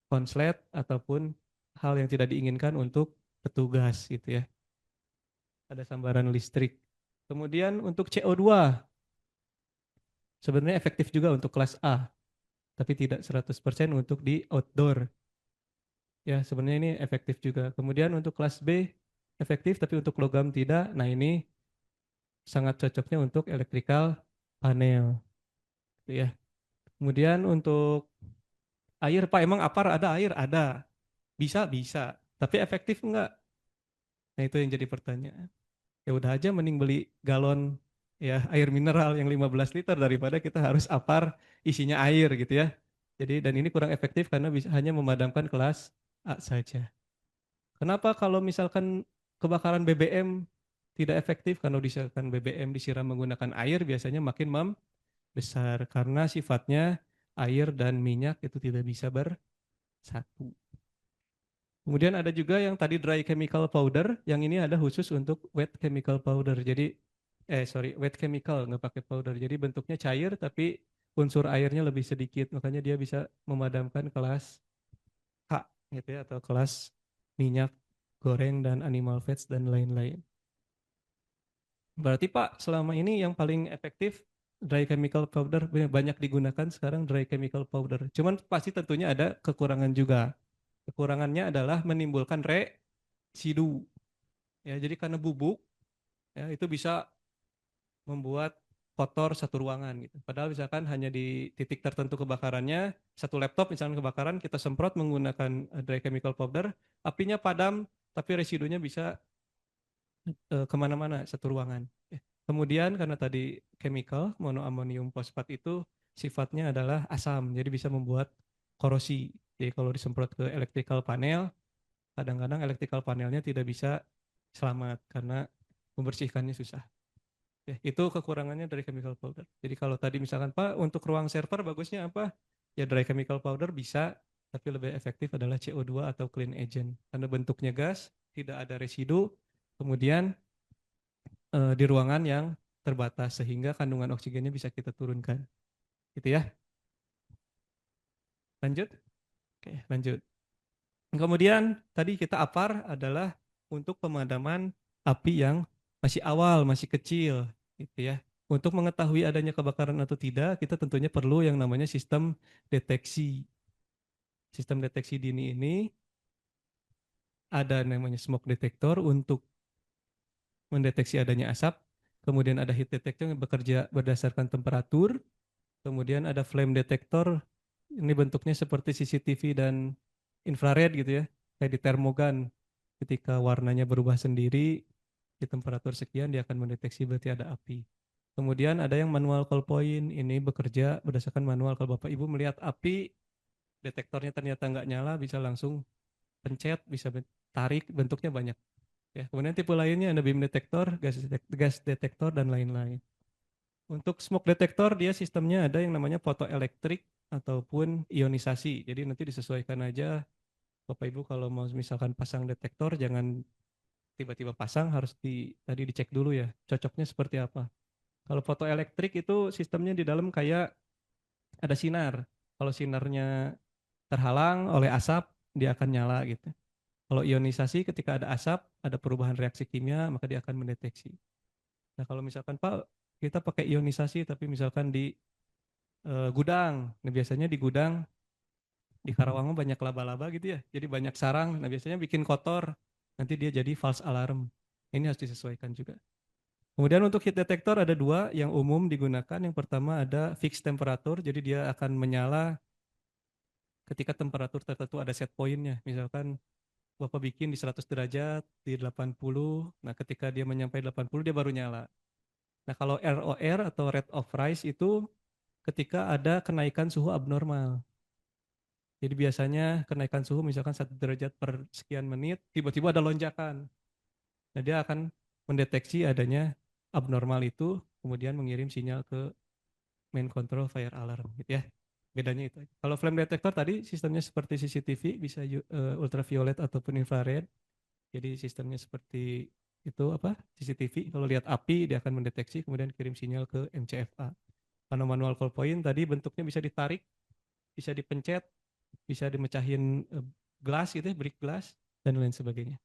konslet ataupun hal yang tidak diinginkan untuk petugas gitu ya. Ada sambaran listrik. Kemudian untuk CO2 sebenarnya efektif juga untuk kelas A, tapi tidak 100% untuk di outdoor. Ya, sebenarnya ini efektif juga. Kemudian untuk kelas B efektif tapi untuk logam tidak. Nah, ini sangat cocoknya untuk electrical panel gitu ya. Kemudian untuk air, Pak, emang apar ada air? Ada. Bisa, bisa. Tapi efektif enggak? Nah, itu yang jadi pertanyaan. Ya udah aja mending beli galon ya air mineral yang 15 liter daripada kita harus apar isinya air gitu ya. Jadi dan ini kurang efektif karena bisa hanya memadamkan kelas A saja. Kenapa kalau misalkan kebakaran BBM tidak efektif? Kalau misalkan BBM disiram menggunakan air biasanya makin membesar karena sifatnya air dan minyak itu tidak bisa bersatu. Kemudian ada juga yang tadi dry chemical powder, yang ini ada khusus untuk wet chemical powder. Jadi, wet chemical nggak pakai powder. Jadi bentuknya cair tapi unsur airnya lebih sedikit, makanya dia bisa memadamkan kelas K gitu ya, atau kelas minyak goreng dan animal fats dan lain-lain. Berarti Pak, selama ini yang paling efektif dry chemical powder banyak digunakan sekarang dry chemical powder. Cuman pasti tentunya ada kekurangan juga. Kekurangannya adalah menimbulkan residu. Ya, jadi karena bubuk ya itu bisa membuat kotor satu ruangan gitu. Padahal misalkan hanya di titik tertentu kebakarannya, satu laptop misalkan kebakaran, kita semprot menggunakan dry chemical powder, apinya padam, tapi residunya bisa kemana-mana satu ruangan. Kemudian karena tadi chemical monoamonium fosfat itu sifatnya adalah asam, jadi bisa membuat korosi. Jadi kalau disemprot ke electrical panel, kadang-kadang electrical panelnya tidak bisa selamat karena membersihkannya susah. Ya, itu kekurangannya dari chemical powder. Jadi kalau tadi misalkan Pak untuk ruang server bagusnya apa? Ya dry chemical powder bisa, tapi lebih efektif adalah CO2 atau clean agent. Karena bentuknya gas, tidak ada residu, kemudian di ruangan yang terbatas sehingga kandungan oksigennya bisa kita turunkan. Gitu ya. Lanjut? Oke, lanjut. Kemudian tadi kita apar adalah untuk pemadaman api yang masih awal, masih kecil, gitu ya. Untuk mengetahui adanya kebakaran atau tidak, kita tentunya perlu yang namanya sistem deteksi. Sistem deteksi dini ini ada namanya smoke detector untuk mendeteksi adanya asap, kemudian ada heat detector yang bekerja berdasarkan temperatur, kemudian ada flame detector Ini bentuknya seperti CCTV dan infrared gitu ya, kayak di termogan. Ketika warnanya berubah sendiri di temperatur sekian, dia akan mendeteksi berarti ada api. Kemudian ada yang manual call point, ini bekerja berdasarkan manual. Kalau Bapak Ibu melihat api, detektornya ternyata nggak nyala, bisa langsung pencet, bisa tarik, bentuknya banyak. Ya, kemudian tipe lainnya ada beam detektor, gas detektor, dan lain-lain. Untuk smoke detector, dia sistemnya ada yang namanya fotoelektrik ataupun ionisasi. Jadi nanti disesuaikan aja, Bapak Ibu kalau mau misalkan pasang detektor, jangan tiba-tiba pasang, harus tadi dicek dulu ya, cocoknya seperti apa. Kalau fotoelektrik itu sistemnya di dalam kayak ada sinar. Kalau sinarnya terhalang oleh asap, dia akan nyala gitu. Kalau ionisasi ketika ada asap, ada perubahan reaksi kimia, maka dia akan mendeteksi. Nah, kalau misalkan Pak, kita pakai ionisasi tapi misalkan di gudang. Nah, biasanya di gudang di Karawang banyak laba-laba gitu ya. Jadi banyak sarang. Nah, biasanya bikin kotor. Nanti dia jadi false alarm. Ini harus disesuaikan juga. Kemudian untuk heat detector ada dua yang umum digunakan. Yang pertama ada fixed temperature. Jadi dia akan menyala ketika temperatur tertentu ada set pointnya. Misalkan Bapak bikin di 100 derajat, di 80. Nah, ketika dia menyampai 80 dia baru nyala. Nah, kalau ROR atau rate of rise itu ketika ada kenaikan suhu abnormal. Jadi biasanya kenaikan suhu misalkan 1 derajat per sekian menit, tiba-tiba ada lonjakan. Nah, dia akan mendeteksi adanya abnormal itu, kemudian mengirim sinyal ke main control fire alarm gitu ya. Bedanya itu. Kalau flame detector tadi sistemnya seperti CCTV, bisa ultraviolet ataupun infrared. Jadi sistemnya seperti itu apa? CCTV. Kalau lihat api dia akan mendeteksi kemudian kirim sinyal ke MCFA. Kalau manual call point tadi bentuknya bisa ditarik, bisa dipencet, bisa dimecahin gelas gitu ya, brick glass dan lain sebagainya.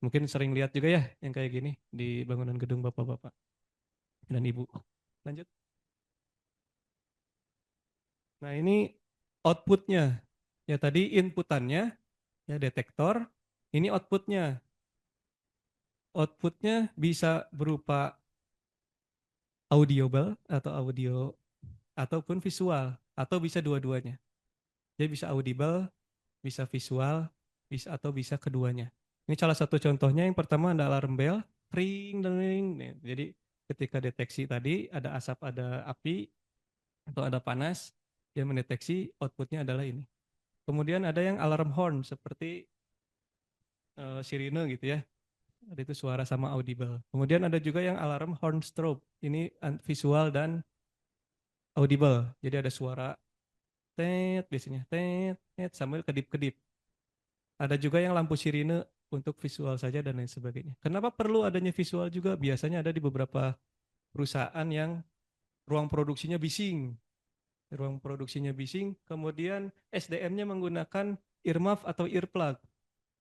Mungkin sering lihat juga ya yang kayak gini di bangunan gedung bapak-bapak dan ibu. Lanjut. Nah, ini outputnya. Ya tadi inputannya ya detektor, ini outputnya. Outputnya bisa berupa audible atau audio ataupun visual atau bisa dua-duanya. Jadi bisa audible, bisa visual, bisa atau bisa keduanya. Ini salah satu contohnya. Yang pertama ada alarm bell, ring dan ring. Jadi ketika deteksi tadi ada asap, ada api atau ada panas, dia mendeteksi outputnya adalah ini. Kemudian ada yang alarm horn seperti sirine gitu ya. Ada itu suara sama audible. Kemudian ada juga yang alarm horn strobe. Ini visual dan audible. Jadi ada suara tet biasanya tet tet sambil kedip-kedip. Ada juga yang lampu sirine untuk visual saja dan lain sebagainya. Kenapa perlu adanya visual juga? Biasanya ada di beberapa perusahaan yang ruang produksinya bising. Ruang produksinya bising, kemudian SDM-nya menggunakan earmuff atau earplug.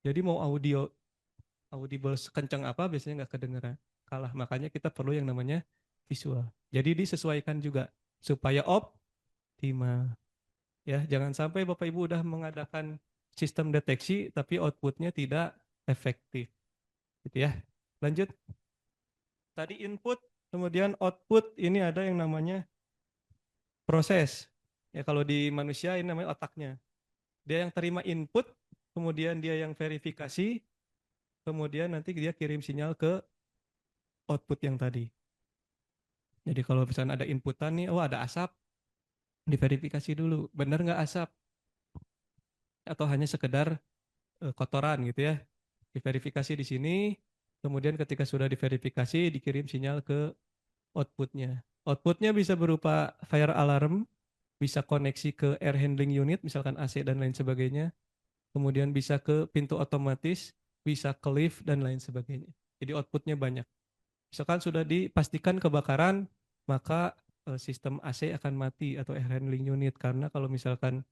Jadi mau audible sekencang apa biasanya nggak kedengeran. Kalah, makanya kita perlu yang namanya visual. Jadi disesuaikan juga supaya optimal. Ya, jangan sampai Bapak Ibu udah mengadakan sistem deteksi tapi outputnya tidak efektif. Gitu ya. Lanjut. Tadi input, kemudian output, ini ada yang namanya proses. Ya, kalau di manusia ini namanya otaknya. Dia yang terima input, kemudian dia yang verifikasi, kemudian nanti dia kirim sinyal ke output yang tadi. Jadi kalau misalnya ada inputan nih, oh ada asap, diverifikasi dulu, benar nggak asap? Atau hanya sekedar kotoran gitu ya. Diverifikasi di sini, kemudian ketika sudah diverifikasi, dikirim sinyal ke outputnya. Outputnya bisa berupa fire alarm, bisa koneksi ke air handling unit, misalkan AC dan lain sebagainya. Kemudian bisa ke pintu otomatis, bisa ke lift dan lain sebagainya. Jadi outputnya banyak. Misalkan sudah dipastikan kebakaran, maka sistem AC akan mati atau air handling unit. Karena kalau misalkan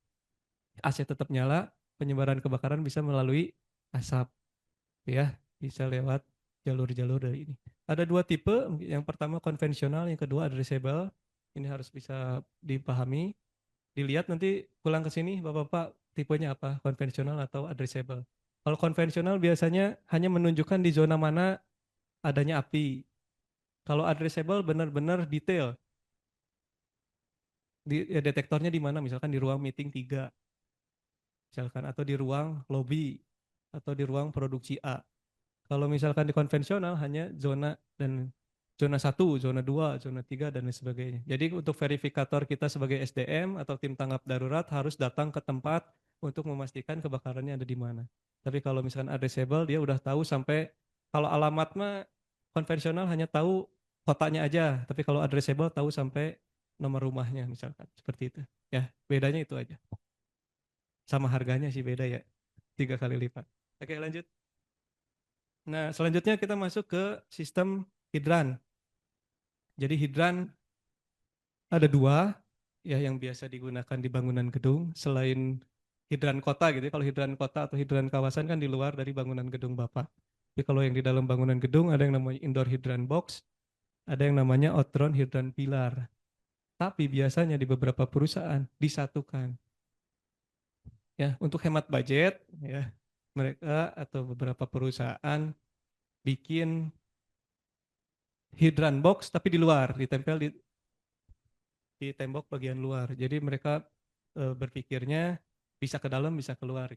AC tetap nyala, penyebaran kebakaran bisa melalui asap. Ya, bisa lewat jalur-jalur dari ini. Ada dua tipe, yang pertama konvensional, yang kedua addressable. Ini harus bisa dipahami. Dilihat nanti pulang ke sini, Bapak-bapak tipenya apa, konvensional atau addressable. Kalau konvensional biasanya hanya menunjukkan di zona mana adanya api. Kalau addressable benar-benar detail. Detektornya di mana? Misalkan di ruang meeting 3, misalkan, atau di ruang lobby, atau di ruang produksi A. Kalau misalkan di konvensional hanya zona dan zona 1, zona 2, zona 3 dan lain sebagainya. Jadi untuk verifikator kita sebagai SDM atau tim tanggap darurat harus datang ke tempat untuk memastikan kebakarannya ada di mana. Tapi kalau misalkan addressable dia udah tahu sampai, kalau alamat mah konvensional hanya tahu kotanya aja, tapi kalau addressable tahu sampai nomor rumahnya misalkan seperti itu. Ya, bedanya itu aja. Sama harganya sih beda ya, 3 kali lipat. Oke, lanjut. Nah, selanjutnya kita masuk ke sistem hidran. Jadi hidran ada 2 ya yang biasa digunakan di bangunan gedung selain hidran kota gitu. Kalau hidran kota atau hidran kawasan kan di luar dari bangunan gedung Bapak. Tapi kalau yang di dalam bangunan gedung ada yang namanya indoor hydran box, ada yang namanya outdoor hydran pilar. Tapi biasanya di beberapa perusahaan disatukan. Ya, untuk hemat budget ya, mereka atau beberapa perusahaan bikin hidran box tapi di luar, ditempel di tembok bagian luar. Jadi mereka berpikirnya bisa ke dalam, bisa keluar.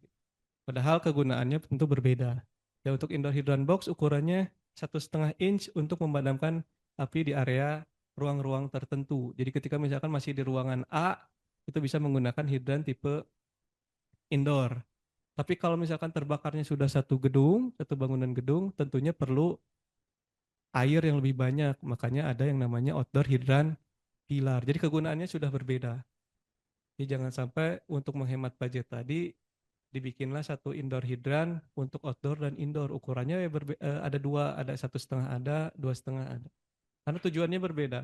Padahal kegunaannya tentu berbeda. Ya, untuk indoor hydran box ukurannya 1,5 inch untuk memadamkan api di area ruang-ruang tertentu. Jadi ketika misalkan masih di ruangan A, itu bisa menggunakan hidran tipe indoor. Tapi kalau misalkan terbakarnya sudah satu gedung, satu bangunan gedung, tentunya perlu air yang lebih banyak. Makanya ada yang namanya outdoor hydran pilar. Jadi kegunaannya sudah berbeda. Jadi jangan sampai untuk menghemat budget tadi dibikinlah satu indoor hidran untuk outdoor dan indoor. Ukurannya ya ada 2, ada 1,5 ada, 2,5 ada. Karena tujuannya berbeda.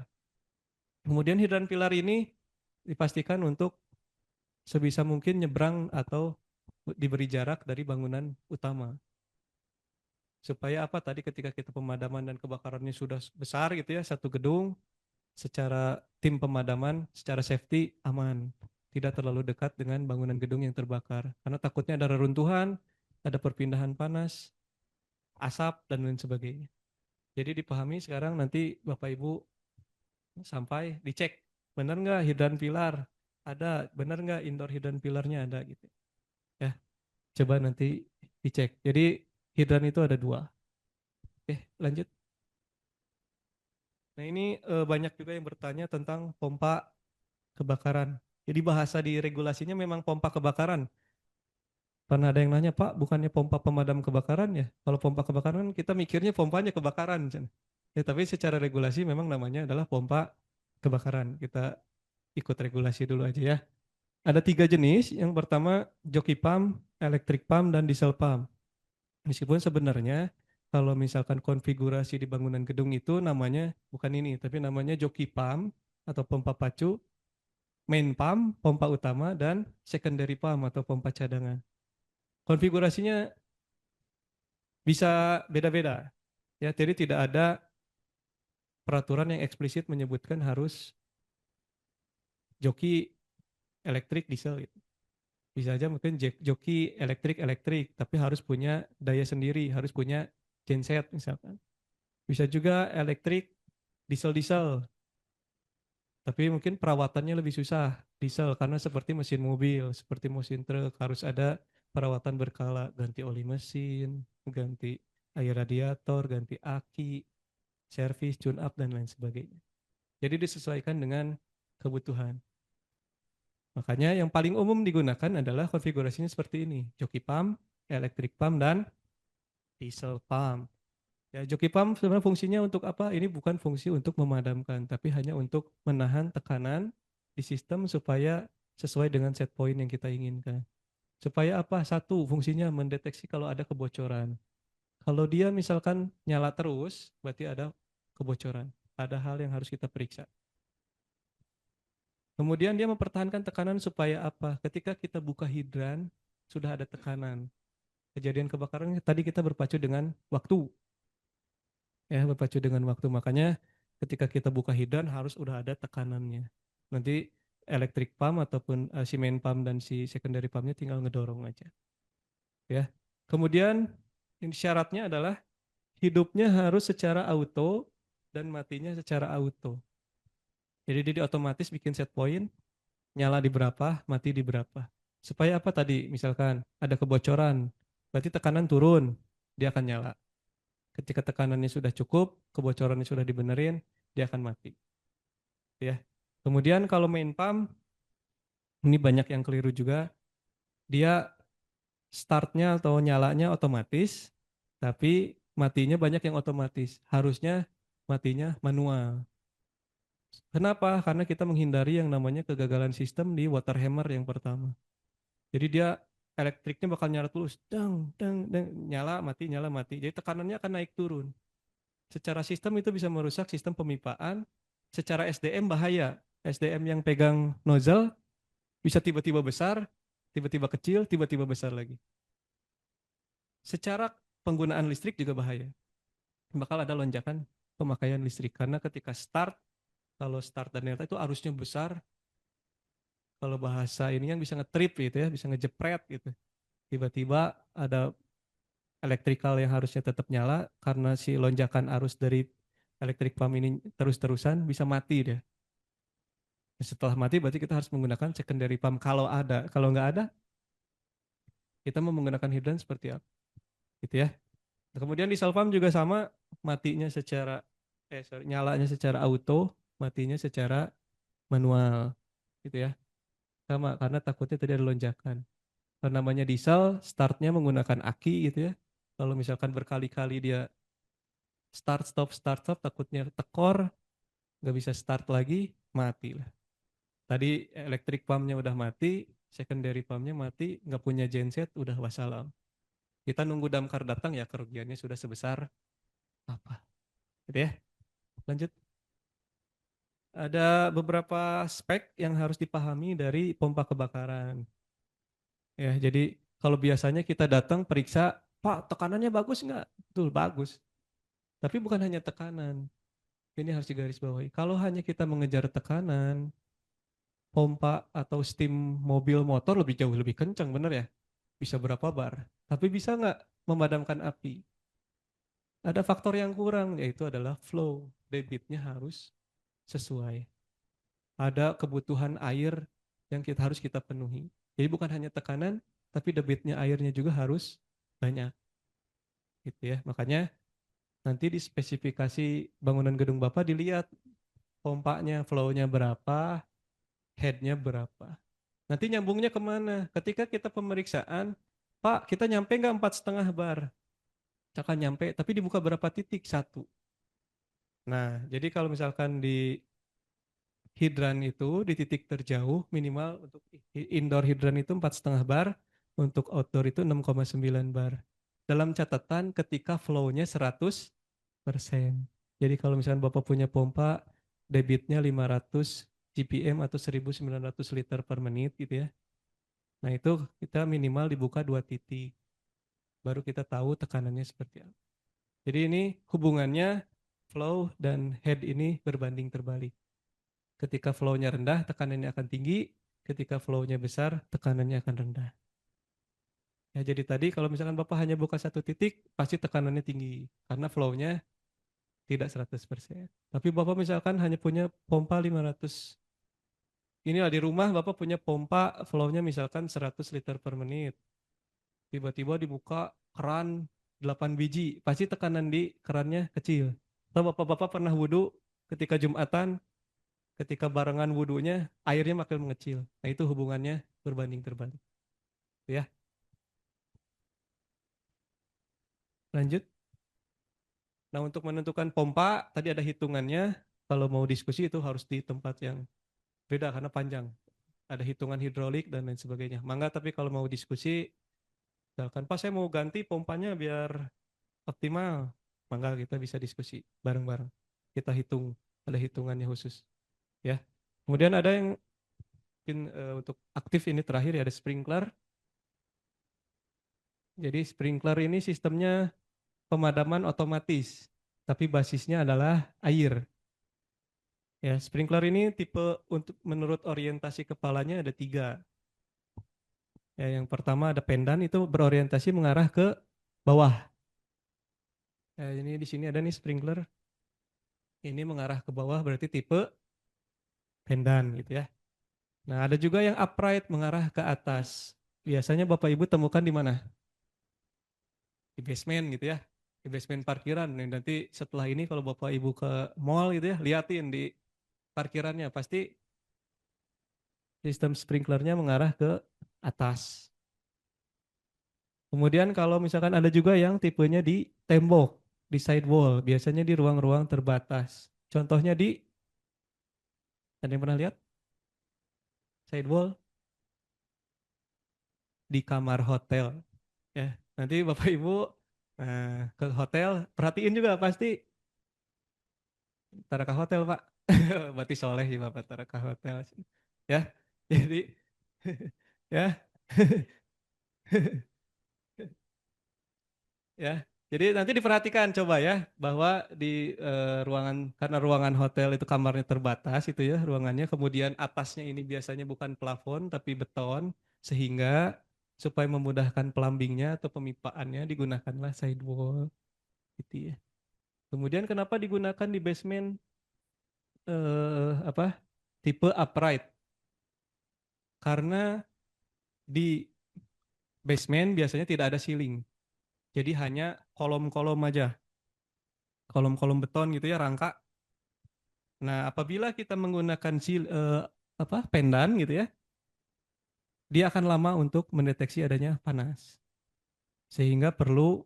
Kemudian hidran pilar ini dipastikan untuk sebisa mungkin nyebrang atau diberi jarak dari bangunan utama. Supaya apa tadi ketika kita pemadaman dan kebakarannya sudah besar gitu ya, satu gedung, secara tim pemadaman, secara safety aman. Tidak terlalu dekat dengan bangunan gedung yang terbakar. Karena takutnya ada reruntuhan, ada perpindahan panas, asap, dan lain sebagainya. Jadi dipahami sekarang nanti Bapak Ibu sampai dicek. Benar nggak hidran pilar? Ada. Benar nggak indoor hidran pilarnya ada gitu. Ya, coba nanti dicek. Jadi hidran itu ada 2. Oke, lanjut. Nah ini banyak juga yang bertanya tentang pompa kebakaran. Jadi bahasa di regulasinya memang pompa kebakaran. Pernah ada yang nanya, Pak, bukannya pompa pemadam kebakaran ya? Kalau pompa kebakaran kita mikirnya pompanya kebakaran. Ya, tapi secara regulasi memang namanya adalah pompa kebakaran. Kita ikut regulasi dulu aja ya. Ada 3 jenis. Yang pertama joki pump, electric pump, dan diesel pump. Meskipun sebenarnya kalau misalkan konfigurasi di bangunan gedung itu namanya bukan ini, tapi namanya joki pump atau pompa pacu, main pump, pompa utama, dan secondary pump atau pompa cadangan. Konfigurasinya bisa beda-beda. Ya, jadi tidak ada peraturan yang eksplisit menyebutkan harus joki elektrik diesel gitu. Bisa aja mungkin joki elektrik, tapi harus punya daya sendiri, harus punya genset misalkan. Bisa juga elektrik diesel, tapi mungkin perawatannya lebih susah diesel karena seperti mesin mobil, seperti mesin truk harus ada perawatan berkala, ganti oli mesin, ganti air radiator, ganti aki, servis, tune up dan lain sebagainya. Jadi disesuaikan dengan kebutuhan. Makanya yang paling umum digunakan adalah konfigurasinya seperti ini, joki pump, electric pump, dan diesel pump. Ya, joki pump sebenarnya fungsinya untuk apa? Ini bukan fungsi untuk memadamkan, tapi hanya untuk menahan tekanan di sistem supaya sesuai dengan set point yang kita inginkan. Supaya apa? Satu, fungsinya mendeteksi kalau ada kebocoran. Kalau dia misalkan nyala terus, berarti ada kebocoran. Ada hal yang harus kita periksa. Kemudian dia mempertahankan tekanan supaya apa? Ketika kita buka hidran, sudah ada tekanan. Kejadian kebakaran tadi kita berpacu dengan waktu. Ya, berpacu dengan waktu. Makanya ketika kita buka hidran harus udah ada tekanannya. Nanti electric pump ataupun si main pump dan si secondary pumpnya tinggal ngedorong aja. Ya. Kemudian ini syaratnya adalah hidupnya harus secara auto dan matinya secara auto. Jadi dia otomatis bikin set point. nyala di berapa, mati di berapa. Supaya apa tadi? Misalkan ada kebocoran, berarti tekanan turun, dia akan nyala. Ketika tekanannya sudah cukup, kebocorannya sudah dibenerin, dia akan mati. Ya. Kemudian kalau main pump, ini banyak yang keliru juga. Dia startnya atau nyalanya otomatis, tapi matinya banyak yang otomatis. Harusnya matinya manual. Kenapa? Karena kita menghindari yang namanya kegagalan sistem di water hammer yang pertama. Jadi dia elektriknya bakal nyala terus, dang, dang, dang, nyala, mati, nyala, mati. Jadi tekanannya akan naik turun. Secara sistem itu bisa merusak sistem pemipaan. Secara SDM bahaya. SDM yang pegang nozzle bisa tiba-tiba besar, tiba-tiba kecil, tiba-tiba besar lagi. Secara penggunaan listrik juga bahaya. Bakal ada lonjakan pemakaian listrik. Karena ketika start, kalau start dan delta itu arusnya besar, kalau bahasa ini yang bisa ngetrip gitu ya, bisa ngejepret gitu. Tiba-tiba ada elektrikal yang harusnya tetap nyala karena si lonjakan arus dari elektrik pump ini terus-terusan bisa mati dia. Setelah mati berarti kita harus menggunakan secondary pump kalau ada. Kalau nggak ada, kita mau menggunakan hidran seperti apa? Gitu ya. Nah, kemudian di self pump juga sama, matinya secara nyalanya secara auto, matinya secara manual. Gitu ya. Sama karena takutnya tadi ada lonjakan. Kalau namanya diesel, startnya menggunakan aki gitu ya. Kalau misalkan berkali-kali dia start stop, takutnya tekor, nggak bisa start lagi, mati lah. Tadi elektrik pumpnya udah mati, secondary pumpnya mati, nggak punya genset, udah wassalam. Kita nunggu damkar datang ya kerugiannya sudah sebesar apa. Gitu ya, lanjut. Ada beberapa spek yang harus dipahami dari pompa kebakaran. Ya, jadi kalau biasanya kita datang periksa, Pak, tekanannya bagus nggak? Betul, bagus. Tapi bukan hanya tekanan. Ini harus digarisbawahi. Kalau hanya kita mengejar tekanan, pompa atau steam mobil motor lebih jauh lebih kencang, bener ya? Bisa berapa bar. Tapi bisa nggak memadamkan api? Ada faktor yang kurang, yaitu adalah flow. Debitnya harus sesuai. Ada kebutuhan air yang harus kita penuhi. Jadi bukan hanya tekanan, tapi debitnya airnya juga harus banyak. Gitu ya. Makanya nanti di spesifikasi bangunan gedung Bapak dilihat pompanya, flow-nya berapa, head-nya berapa. Nanti nyambungnya kemana? Ketika kita pemeriksaan, Pak, kita nyampe nggak 4,5 bar? Misalkan nyampe, tapi dibuka berapa titik? Satu. Nah, jadi kalau misalkan di hidran itu di titik terjauh minimal untuk indoor hidran itu 4,5 bar, untuk outdoor itu 6,9 bar. Dalam catatan ketika flow-nya 100%. Jadi kalau misalkan Bapak punya pompa debitnya 500 GPM atau 1900 liter per menit gitu ya. Nah itu kita minimal dibuka 2 titik. Baru kita tahu tekanannya seperti apa. Jadi ini hubungannya flow dan head ini berbanding terbalik. Ketika flow-nya rendah, tekanannya akan tinggi. Ketika flow-nya besar, tekanannya akan rendah. Ya, jadi tadi kalau misalkan Bapak hanya buka 1 titik, pasti tekanannya tinggi. Karena flow-nya tidak 100%. Tapi Bapak misalkan hanya punya pompa 500. Inilah di rumah Bapak punya pompa flow-nya misalkan 100 liter per menit. Tiba-tiba dibuka keran 8 biji. Pasti tekanan di kerannya kecil. Atau Bapak-Bapak pernah wudhu ketika Jumatan, ketika barengan wudhunya airnya makin mengecil. Nah itu hubungannya berbanding terbalik. Ya, lanjut. Nah untuk menentukan pompa tadi ada hitungannya. Kalau mau diskusi itu harus di tempat yang beda karena panjang. Ada hitungan hidrolik dan lain sebagainya. Mangga tapi kalau mau diskusi, misalkan Pak saya mau ganti pompanya biar optimal. Mangga kita bisa diskusi bareng-bareng. Kita hitung, ada hitungannya khusus. Ya. Kemudian ada yang mungkin untuk aktif ini terakhir ya ada sprinkler. Jadi sprinkler ini sistemnya pemadaman otomatis, tapi basisnya adalah air. Ya, sprinkler ini tipe untuk menurut orientasi kepalanya ada 3. Ya, yang pertama ada pendan itu berorientasi mengarah ke bawah. Ya, ini di sini ada nih sprinkler. Ini mengarah ke bawah berarti tipe pendan gitu ya. Nah, ada juga yang upright mengarah ke atas. Biasanya Bapak Ibu temukan di mana? Di basement gitu ya. Di basement parkiran. Nah, nanti setelah ini kalau Bapak Ibu ke mall gitu ya, liatin di parkirannya. Pasti sistem sprinklernya mengarah ke atas. Kemudian kalau misalkan ada juga yang tipenya di tembok, di side wall. Biasanya di ruang-ruang terbatas. Contohnya di, ada yang pernah lihat? Side wall di kamar hotel. Ya, nanti Bapak Ibu ke hotel, perhatiin juga pasti Taraka Hotel, Pak. Berarti soleh sih Bapak Taraka Hotel. Ya, jadi ya, ya. Jadi nanti diperhatikan coba ya bahwa di ruangan, karena ruangan hotel itu kamarnya terbatas itu ya ruangannya, kemudian atasnya ini biasanya bukan plafon tapi beton, sehingga supaya memudahkan plumbingnya atau pemipaannya digunakanlah sidewall gitu ya. Kemudian kenapa digunakan di basement apa tipe upright? Karena di basement biasanya tidak ada ceiling. Jadi hanya kolom-kolom aja. Kolom-kolom beton gitu ya, rangka. Nah, apabila kita menggunakan pendan gitu ya, dia akan lama untuk mendeteksi adanya panas. Sehingga perlu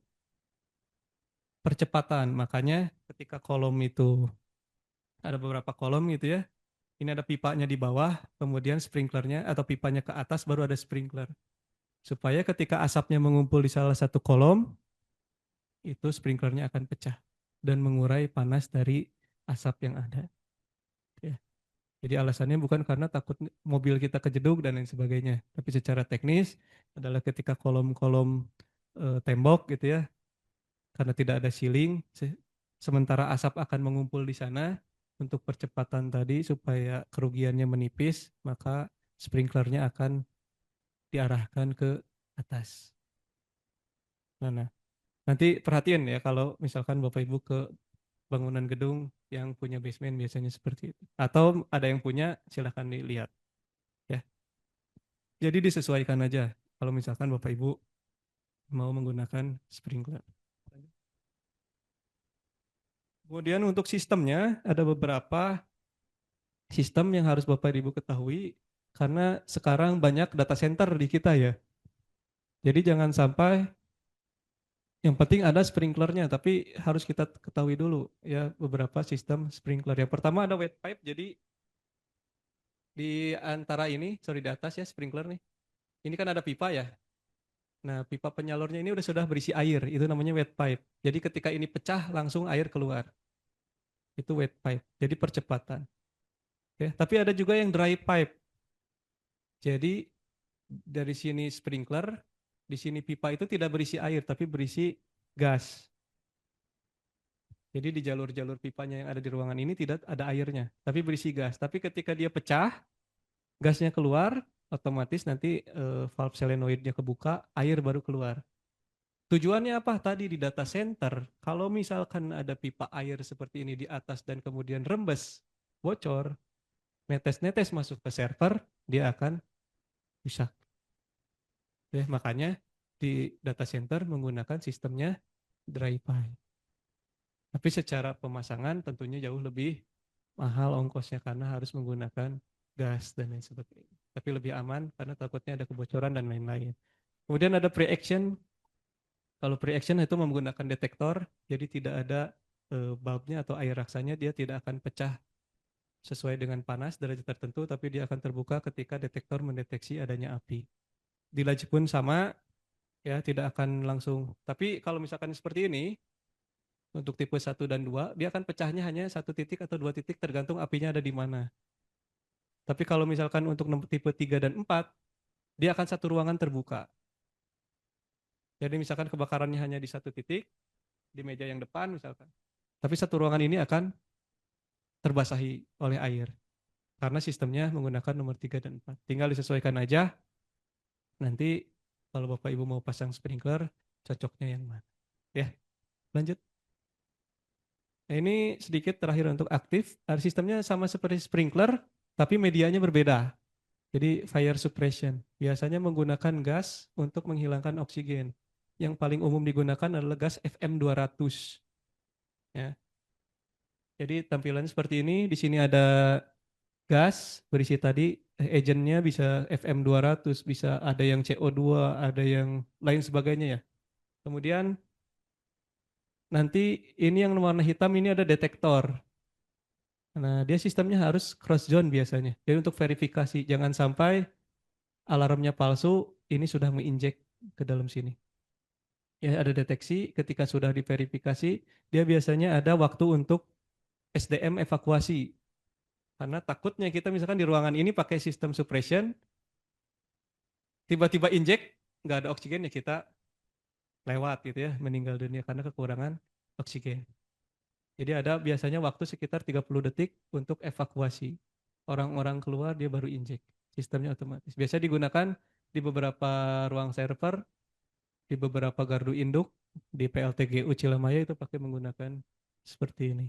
percepatan. Makanya ketika kolom itu ada beberapa kolom gitu ya, ini ada pipanya di bawah, kemudian sprinklernya atau pipanya ke atas baru ada sprinkler. Supaya ketika asapnya mengumpul di salah satu kolom, itu sprinklernya akan pecah dan mengurai panas dari asap yang ada. Ya. Jadi alasannya bukan karena takut mobil kita kejeduk dan lain sebagainya, tapi secara teknis adalah ketika kolom-kolom tembok gitu ya, karena tidak ada ceiling, sementara asap akan mengumpul di sana untuk percepatan tadi supaya kerugiannya menipis, maka sprinklernya akan diarahkan ke atas. Nah, nanti perhatiin ya kalau misalkan Bapak Ibu ke bangunan gedung yang punya basement biasanya seperti itu. Atau ada yang punya silahkan dilihat ya. Jadi disesuaikan aja kalau misalkan Bapak Ibu mau menggunakan sprinkler. Kemudian untuk sistemnya ada beberapa sistem yang harus Bapak Ibu ketahui karena sekarang banyak data center di kita ya. Jadi jangan sampai yang penting ada sprinklernya, tapi harus kita ketahui dulu ya beberapa sistem sprinkler. Yang pertama ada wet pipe, jadi di antara ini, sorry di atas ya sprinkler nih. Ini kan ada pipa ya. Nah pipa penyalurnya ini sudah berisi air, itu namanya wet pipe. Jadi ketika ini pecah langsung air keluar. Itu wet pipe, jadi percepatan. Ya, tapi ada juga yang dry pipe. Jadi dari sini sprinkler, di sini pipa itu tidak berisi air, tapi berisi gas. Jadi di jalur-jalur pipanya yang ada di ruangan ini tidak ada airnya, tapi berisi gas. Tapi ketika dia pecah, gasnya keluar, otomatis nanti valve solenoidnya kebuka, air baru keluar. Tujuannya apa? Tadi di data center, kalau misalkan ada pipa air seperti ini di atas dan kemudian rembes, bocor, netes-netes masuk ke server, dia akan rusak. Ya, makanya di data center menggunakan sistemnya dry pipe. Tapi secara pemasangan tentunya jauh lebih mahal ongkosnya karena harus menggunakan gas dan lain sebagainya. Tapi lebih aman karena takutnya ada kebocoran dan lain-lain. Kemudian ada pre-action. Kalau pre-action itu menggunakan detektor, jadi tidak ada bulbnya atau air raksanya, dia tidak akan pecah sesuai dengan panas derajat tertentu, tapi dia akan terbuka ketika detektor mendeteksi adanya api. Di laci pun sama, ya tidak akan langsung. Tapi kalau misalkan seperti ini, untuk tipe 1 dan 2, dia akan pecahnya hanya 1 titik atau 2 titik tergantung apinya ada di mana. Tapi kalau misalkan untuk tipe 3 dan 4, dia akan satu ruangan terbuka. Jadi misalkan kebakarannya hanya di 1 titik, di meja yang depan misalkan. Tapi satu ruangan ini akan terbasahi oleh air. Karena sistemnya menggunakan nomor 3 dan 4. Tinggal disesuaikan aja. Nanti kalau Bapak Ibu mau pasang sprinkler, cocoknya yang mana. Ya, lanjut. Nah, ini sedikit terakhir untuk aktif. Sistemnya sama seperti sprinkler, tapi medianya berbeda. Jadi fire suppression biasanya menggunakan gas untuk menghilangkan oksigen. Yang paling umum digunakan adalah gas FM200. Ya. Jadi tampilannya seperti ini. Di sini ada gas berisi tadi, agentnya bisa FM200, bisa ada yang CO2, ada yang lain sebagainya ya. Kemudian nanti ini yang warna hitam ini ada detektor. Nah, dia sistemnya harus cross zone biasanya. Jadi untuk verifikasi, jangan sampai alarmnya palsu, ini sudah menginjek ke dalam sini. Ya, ada deteksi, ketika sudah diverifikasi, dia biasanya ada waktu untuk SDM evakuasi. Karena takutnya kita misalkan di ruangan ini pakai sistem suppression, tiba-tiba injek, nggak ada oksigen ya kita lewat gitu ya, meninggal dunia karena kekurangan oksigen. Jadi ada biasanya waktu sekitar 30 detik untuk evakuasi. Orang-orang keluar dia baru injek. Sistemnya otomatis. Biasa digunakan di beberapa ruang server, di beberapa gardu induk, di PLTGU Cilemaya itu pakai menggunakan seperti ini.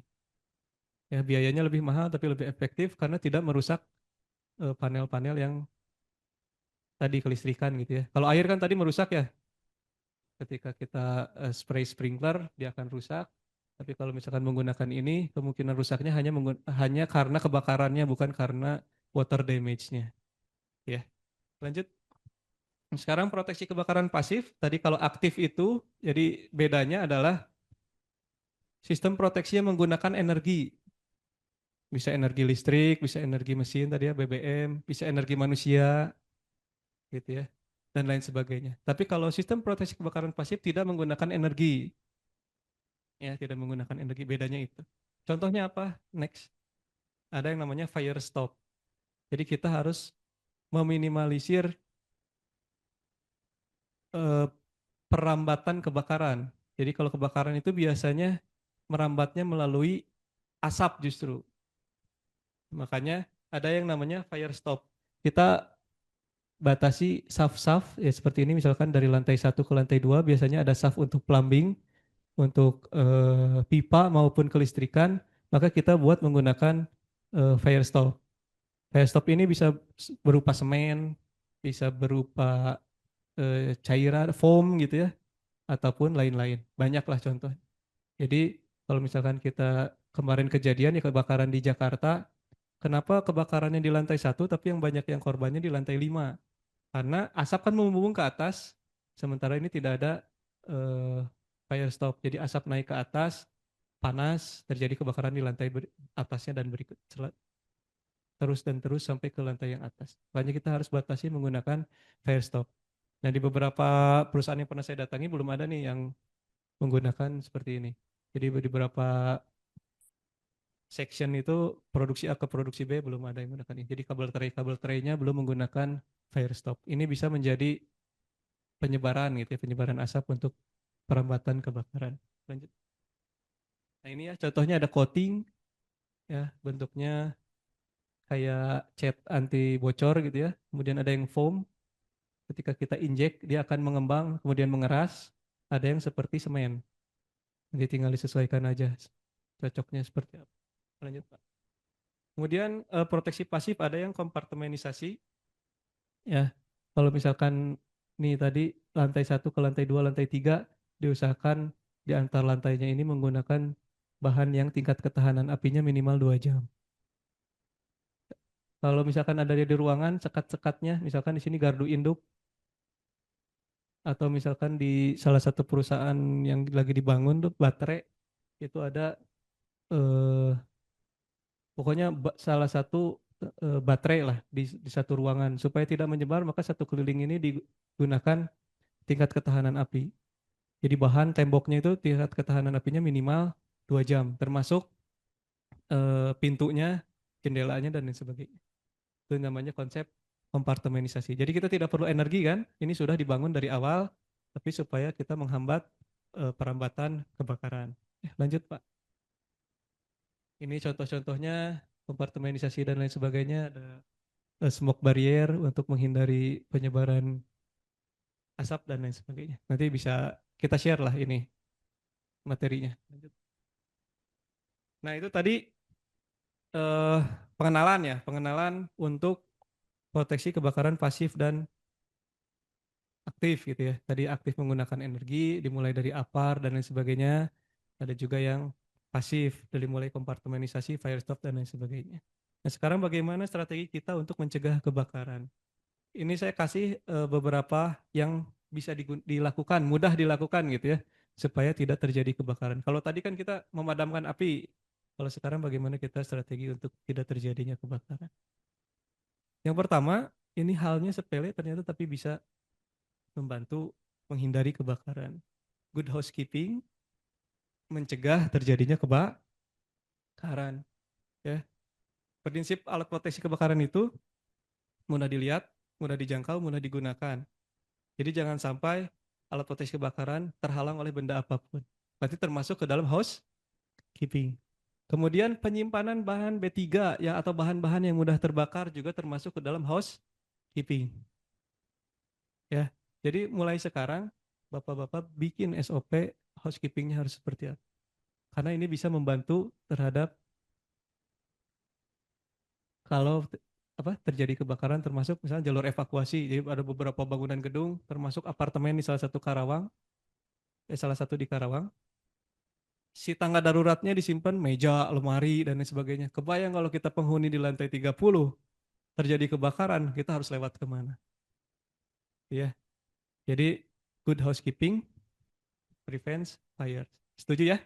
Ya biayanya lebih mahal tapi lebih efektif karena tidak merusak panel-panel yang tadi kelistrikan gitu ya. Kalau air kan tadi merusak ya. Ketika kita spray sprinkler dia akan rusak. Tapi kalau misalkan menggunakan ini kemungkinan rusaknya hanya karena kebakarannya bukan karena water damage-nya. Ya, lanjut. Sekarang proteksi kebakaran pasif. Tadi kalau aktif itu, jadi bedanya adalah sistem proteksi yang menggunakan energi. Bisa energi listrik, bisa energi mesin tadi ya, BBM, bisa energi manusia, gitu ya, dan lain sebagainya. Tapi kalau sistem proteksi kebakaran pasif tidak menggunakan energi, ya tidak menggunakan energi, bedanya itu. Contohnya apa? Next, ada yang namanya fire stop. Jadi kita harus meminimalisir eh, perambatan kebakaran. Jadi kalau kebakaran itu biasanya merambatnya melalui asap justru. Makanya ada yang namanya fire stop. Kita batasi saf-saf ya seperti ini misalkan dari lantai 1 ke lantai 2 biasanya ada saf untuk plumbing, untuk pipa maupun kelistrikan, maka kita buat menggunakan fire stop. Fire stop ini bisa berupa semen, bisa berupa cairan foam gitu ya, ataupun lain-lain. Banyaklah contoh. Jadi kalau misalkan kita kemarin kejadian ya kebakaran di Jakarta, kenapa kebakarannya di lantai 1 tapi yang banyak yang korbannya di lantai 5? Karena asap kan membumbung ke atas, sementara ini tidak ada eh, fire stop. Jadi asap naik ke atas, panas, terjadi kebakaran di lantai atasnya dan berikut terus dan terus sampai ke lantai yang atas. Makanya kita harus batasi menggunakan fire stop. Nah di beberapa perusahaan yang pernah saya datangi belum ada nih yang menggunakan seperti ini. Jadi di beberapa section itu produksi A ke produksi B belum ada yang menggunakan ini. Jadi kabel traynya belum menggunakan fire stop. Ini bisa menjadi penyebaran gitu ya, penyebaran asap untuk perambatan kebakaran. Lanjut. Nah ini ya contohnya ada coating ya bentuknya kayak cat anti bocor gitu ya. Kemudian ada yang foam, ketika kita injek dia akan mengembang kemudian mengeras. Ada yang seperti semen. Jadi tinggal disesuaikan aja cocoknya seperti apa. Lanjut Pak. Kemudian proteksi pasif ada yang kompartemenisasi ya. Kalau misalkan nih tadi lantai 1 ke lantai 2 lantai 3 diusahakan di antar lantainya ini menggunakan bahan yang tingkat ketahanan apinya minimal 2 jam. Kalau misalkan ada di ruangan sekat-sekatnya, misalkan di sini gardu induk atau misalkan di salah satu perusahaan yang lagi dibangun tuh baterai itu ada eh, pokoknya salah satu baterai lah di satu ruangan supaya tidak menyebar maka satu keliling ini digunakan tingkat ketahanan api. Jadi bahan temboknya itu tingkat ketahanan apinya minimal 2 jam termasuk pintunya, jendelanya dan lain sebagainya. Itu namanya konsep kompartemenisasi. Jadi kita tidak perlu energi kan? Ini sudah dibangun dari awal, tapi supaya kita menghambat perambatan kebakaran. Lanjut Pak. Ini contoh-contohnya kompartemenisasi dan lain sebagainya. Ada smoke barrier untuk menghindari penyebaran asap dan lain sebagainya. Nanti bisa kita share lah ini materinya. Lanjut. Nah itu tadi eh, pengenalan ya, pengenalan untuk proteksi kebakaran pasif dan aktif gitu ya. Tadi aktif menggunakan energi, dimulai dari APAR dan lain sebagainya. Ada juga yang pasif, dari mulai kompartementalisasi, fire stop dan lain sebagainya. Nah sekarang bagaimana strategi kita untuk mencegah kebakaran? Ini saya kasih beberapa yang bisa dilakukan, mudah dilakukan gitu ya, supaya tidak terjadi kebakaran. Kalau tadi kan kita memadamkan api, kalau sekarang bagaimana kita strategi untuk tidak terjadinya kebakaran? Yang pertama, ini halnya sepele ternyata tapi bisa membantu menghindari kebakaran. Good housekeeping, mencegah terjadinya kebakaran. Ya, prinsip alat proteksi kebakaran itu mudah dilihat, mudah dijangkau, mudah digunakan. Jadi jangan sampai alat proteksi kebakaran terhalang oleh benda apapun. Berarti termasuk ke dalam housekeeping. Kemudian penyimpanan bahan B3 yang atau bahan-bahan yang mudah terbakar juga termasuk ke dalam housekeeping. Ya, jadi mulai sekarang bapak-bapak bikin SOP housekeepingnya harus seperti apa. Karena ini bisa membantu terhadap kalau terjadi kebakaran termasuk misalnya jalur evakuasi. Jadi ada beberapa bangunan gedung termasuk apartemen di salah satu di Karawang. Si tangga daruratnya disimpan meja, lemari dan lain sebagainya. Kebayang kalau kita penghuni di lantai 30 terjadi kebakaran, kita harus lewat kemana? Ya. Jadi good housekeeping prevents fire. Setuju ya?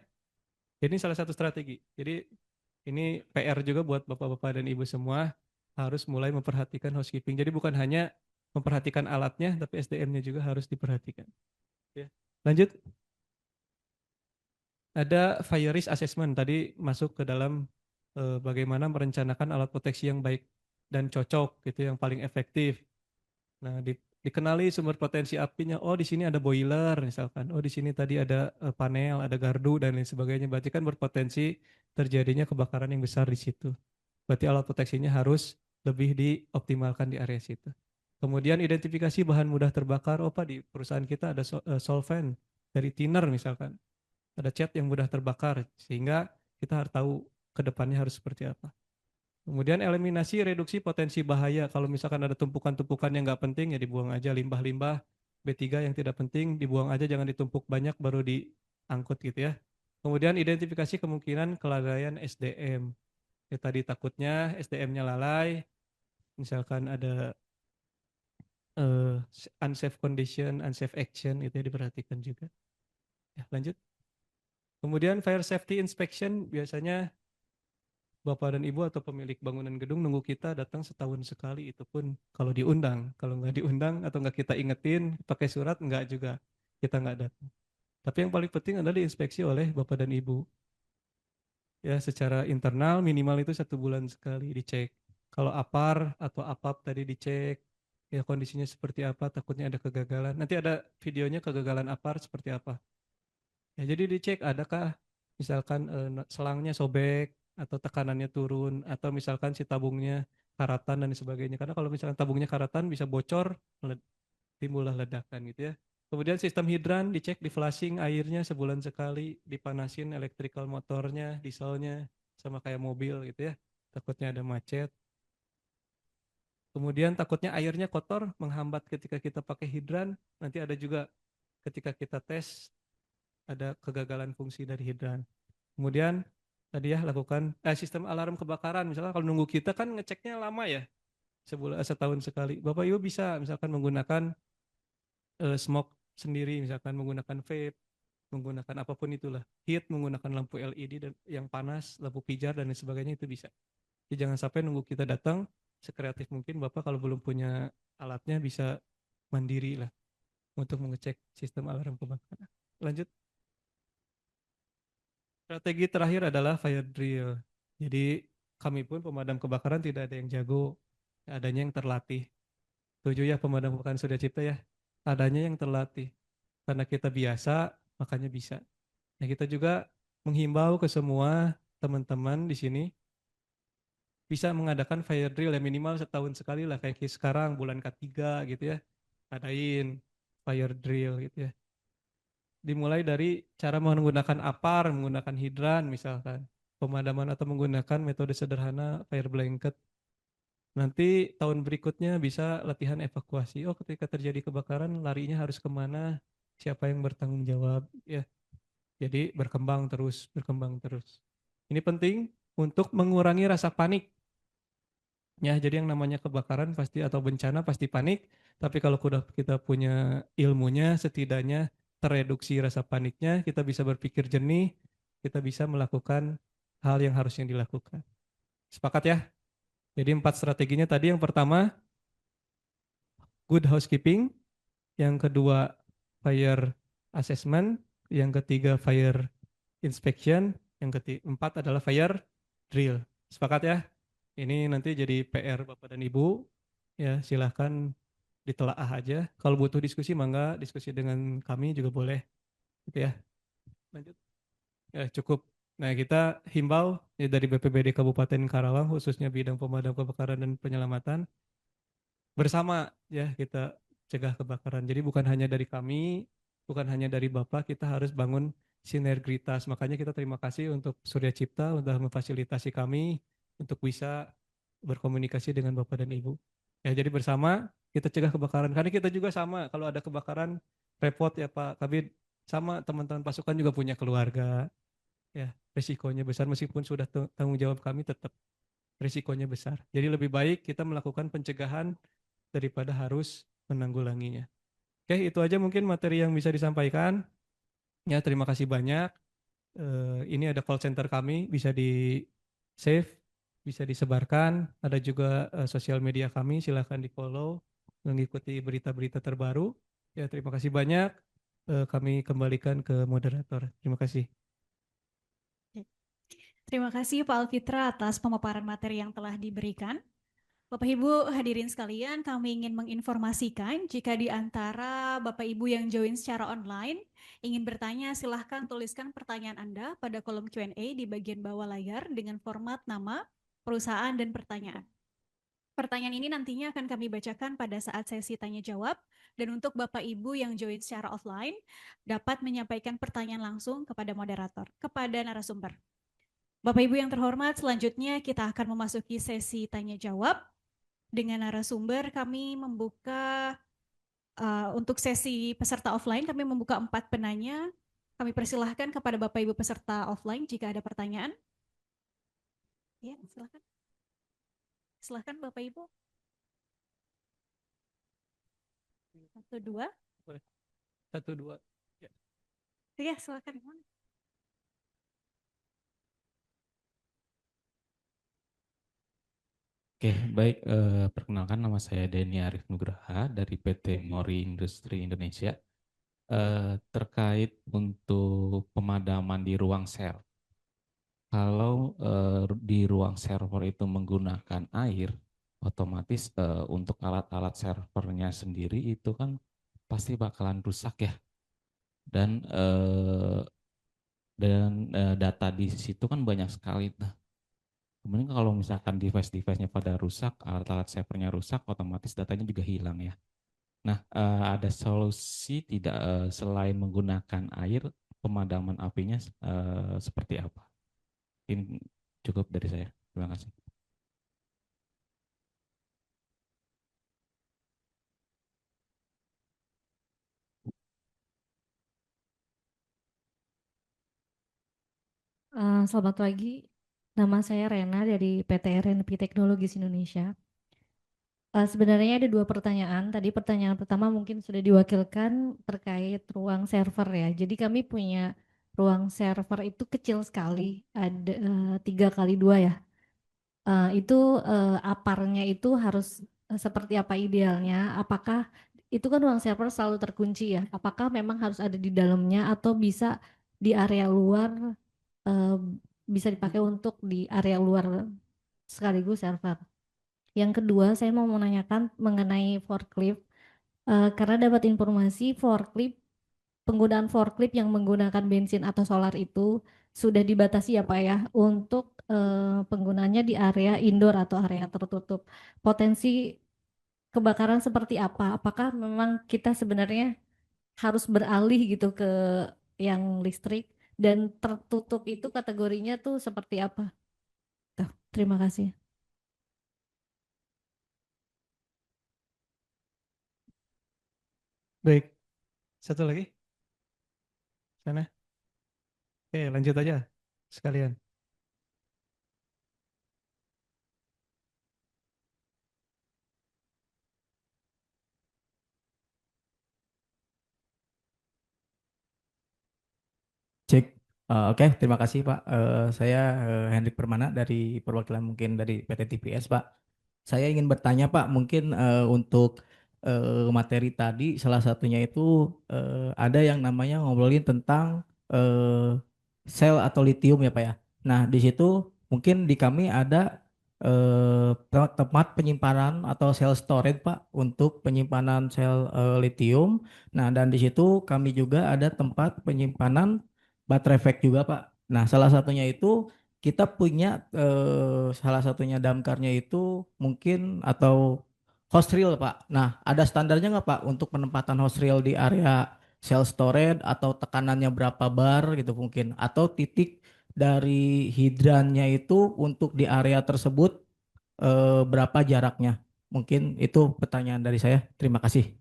Ini salah satu strategi. Jadi ini PR juga buat bapak-bapak dan ibu semua harus mulai memperhatikan housekeeping. Jadi bukan hanya memperhatikan alatnya, tapi SDM-nya juga harus diperhatikan. Ya. Lanjut, ada fire risk assessment. Tadi masuk ke dalam bagaimana merencanakan alat proteksi yang baik dan cocok, gitu, yang paling efektif. Nah, dikenali sumber potensi apinya. Oh, di sini ada boiler misalkan. Oh, di sini tadi ada panel, ada gardu dan lain sebagainya. Berarti kan berpotensi terjadinya kebakaran yang besar di situ. Berarti alat proteksinya harus lebih dioptimalkan di area situ. Kemudian identifikasi bahan mudah terbakar. Oh, Pak, di perusahaan kita ada solvent dari thinner misalkan. Ada cat yang mudah terbakar sehingga kita harus tahu ke depannya harus seperti apa. Kemudian eliminasi reduksi potensi bahaya. Kalau misalkan ada tumpukan-tumpukan yang nggak penting ya dibuang aja, limbah-limbah B3 yang tidak penting dibuang aja, jangan ditumpuk banyak baru diangkut gitu ya. Kemudian identifikasi kemungkinan kelalaian SDM. Ya, tadi takutnya SDM-nya lalai, misalkan ada eh, unsafe condition, unsafe action itu ya diperhatikan juga. Ya, lanjut. Kemudian fire safety inspection biasanya bapak dan ibu atau pemilik bangunan gedung nunggu kita datang setahun sekali, itu pun kalau diundang. Kalau nggak diundang atau nggak kita ingetin pakai surat, nggak juga, kita nggak datang. Tapi yang paling penting adalah diinspeksi oleh bapak dan ibu. Ya secara internal minimal itu 1 bulan sekali dicek. Kalau APAR atau APAP tadi dicek, ya kondisinya seperti apa, takutnya ada kegagalan. Nanti ada videonya kegagalan APAR seperti apa. Ya, jadi dicek adakah misalkan selangnya sobek atau tekanannya turun atau misalkan si tabungnya karatan dan sebagainya. Karena kalau misalkan tabungnya karatan bisa bocor, timbullah ledakan gitu ya. Kemudian sistem hidran dicek, di flashing airnya sebulan sekali, dipanasin electrical motornya, dieselnya sama kayak mobil gitu ya. Takutnya ada macet. Kemudian takutnya airnya kotor menghambat ketika kita pakai hidran. Nanti ada juga ketika kita tes ada kegagalan fungsi dari hidran. Kemudian tadi ya lakukan sistem alarm kebakaran. Misalkan kalau nunggu kita kan ngeceknya lama ya, setahun sekali. Bapak Ibu bisa misalkan menggunakan smoke sendiri, misalkan menggunakan vape, menggunakan apapun itulah, heat, menggunakan lampu LED dan yang panas, lampu pijar dan lain sebagainya itu bisa. Jadi jangan sampai nunggu kita datang, sekreatif mungkin Bapak kalau belum punya alatnya bisa mandiri lah untuk mengecek sistem alarm kebakaran. Lanjut. Strategi terakhir adalah fire drill. Jadi kami pun pemadam kebakaran tidak ada yang jago, adanya yang terlatih. Tujuh ya pemadam kebakaran sudah cipta ya, adanya yang terlatih. Karena kita biasa, makanya bisa. Nah kita juga menghimbau ke semua teman-teman di sini bisa mengadakan fire drill ya minimal setahun sekali lah kayak sekarang bulan ketiga gitu ya, adain fire drill gitu ya. Dimulai dari cara menggunakan APAR, menggunakan hidran misalkan, pemadaman atau menggunakan metode sederhana fire blanket. Nanti tahun berikutnya bisa latihan evakuasi. Oh, ketika terjadi kebakaran larinya harus kemana? Siapa yang bertanggung jawab? Ya, jadi berkembang terus, berkembang terus. Ini penting untuk mengurangi rasa panik. Ya, jadi yang namanya kebakaran pasti atau bencana pasti panik. Tapi kalau udah kita punya ilmunya, setidaknya tereduksi rasa paniknya, kita bisa berpikir jernih, kita bisa melakukan hal yang harusnya dilakukan. Sepakat ya? Jadi 4 strateginya tadi, yang pertama good housekeeping, yang kedua fire assessment, yang ketiga fire inspection, yang keempat adalah fire drill. Sepakat ya? Ini nanti jadi PR Bapak dan Ibu. Ya, silahkan ditelaah aja. Kalau butuh diskusi, mangga diskusi dengan kami juga boleh. Gitu ya. Lanjut. Ya, cukup. Nah, kita himbau ya, dari BPBD Kabupaten Karawang, khususnya bidang pemadam kebakaran dan penyelamatan, bersama ya kita cegah kebakaran. Jadi bukan hanya dari kami, bukan hanya dari Bapak, kita harus bangun sinergitas. Makanya kita terima kasih untuk Surya Cipta untuk memfasilitasi kami untuk bisa berkomunikasi dengan Bapak dan Ibu. Ya, jadi bersama kita cegah kebakaran. Karena kita juga sama, kalau ada kebakaran repot ya Pak Kabid, sama teman-teman pasukan juga punya keluarga. Ya, risikonya besar meskipun sudah tanggung jawab kami tetap risikonya besar. Jadi lebih baik kita melakukan pencegahan daripada harus menanggulanginya. Oke, itu aja mungkin materi yang bisa disampaikan. Ya, terima kasih banyak. Ini ada call center kami, bisa di save, bisa disebarkan. Ada juga sosial media kami, silahkan di follow, mengikuti berita-berita terbaru. Ya, terima kasih banyak. Kami kembalikan ke moderator. Terima kasih. Terima kasih Pak Alfitra atas pemaparan materi yang telah diberikan. Bapak Ibu hadirin sekalian, kami ingin menginformasikan jika di antara Bapak Ibu yang join secara online ingin bertanya, silahkan tuliskan pertanyaan Anda pada kolom Q&A di bagian bawah layar dengan format nama, perusahaan, dan pertanyaan. Pertanyaan ini nantinya akan kami bacakan pada saat sesi tanya jawab, dan untuk Bapak Ibu yang join secara offline dapat menyampaikan pertanyaan langsung kepada moderator, kepada narasumber. Bapak Ibu yang terhormat, selanjutnya kita akan memasuki sesi tanya jawab. Dengan narasumber kami membuka untuk sesi peserta offline, kami membuka 4 penanya. Kami persilahkan kepada Bapak Ibu peserta offline jika ada pertanyaan. Ya, silahkan. Silahkan Bapak Ibu. 1, 2. Boleh. 1, 2. Ya. Ya, silahkan. Oke, baik. Perkenalkan nama saya Denny Arif Nugraha dari PT Mori Industri Indonesia. Terkait untuk pemadaman di ruang server. Kalau di ruang server itu menggunakan air, otomatis untuk alat-alat servernya sendiri itu kan pasti bakalan rusak ya. Dan data di situ kan banyak sekali. Nah, kemudian kalau misalkan device-device-nya pada rusak, alat-alat servernya rusak, otomatis datanya juga hilang ya. Nah, ada solusi tidak selain menggunakan air, pemadaman apinya seperti apa? Ini cukup dari saya. Terima kasih. Selamat pagi, nama saya Rena dari PT RNP Teknologis Indonesia. Sebenarnya ada 2 pertanyaan. Tadi pertanyaan pertama mungkin sudah diwakilkan terkait ruang server ya. Jadi kami punya ruang server itu kecil sekali, ada 3x2 ya. Itu aparnya itu harus seperti apa idealnya? Apakah itu kan ruang server selalu terkunci ya? Apakah memang harus ada di dalamnya atau bisa di area luar, eh, bisa dipakai untuk di area luar sekaligus server? Yang kedua, saya mau menanyakan mengenai forklift, karena dapat informasi penggunaan forklift yang menggunakan bensin atau solar itu sudah dibatasi ya Pak ya untuk penggunaannya di area indoor atau area tertutup. Potensi kebakaran seperti apa? Apakah memang kita sebenarnya harus beralih gitu ke yang listrik, dan tertutup itu kategorinya tuh seperti apa? Tuh, terima kasih. Baik, satu lagi sana. Oke, lanjut aja sekalian. Cek. Oke, terima kasih Pak. Saya Hendrik Permana dari perwakilan mungkin dari PT TPS Pak. Saya ingin bertanya Pak, mungkin untuk materi tadi salah satunya itu ada yang namanya ngobrolin tentang sel atau litium ya Pak ya. Nah di situ mungkin di kami ada tempat penyimpanan atau sel storage Pak untuk penyimpanan sel litium. Nah dan di situ kami juga ada tempat penyimpanan baterai pack juga Pak. Nah salah satunya itu kita punya salah satunya damkarnya itu mungkin atau host reel Pak. Nah, ada standarnya nggak Pak untuk penempatan host reel di area cell storage atau tekanannya berapa bar gitu mungkin atau titik dari hidrannya itu untuk di area tersebut berapa jaraknya? Mungkin itu pertanyaan dari saya. Terima kasih.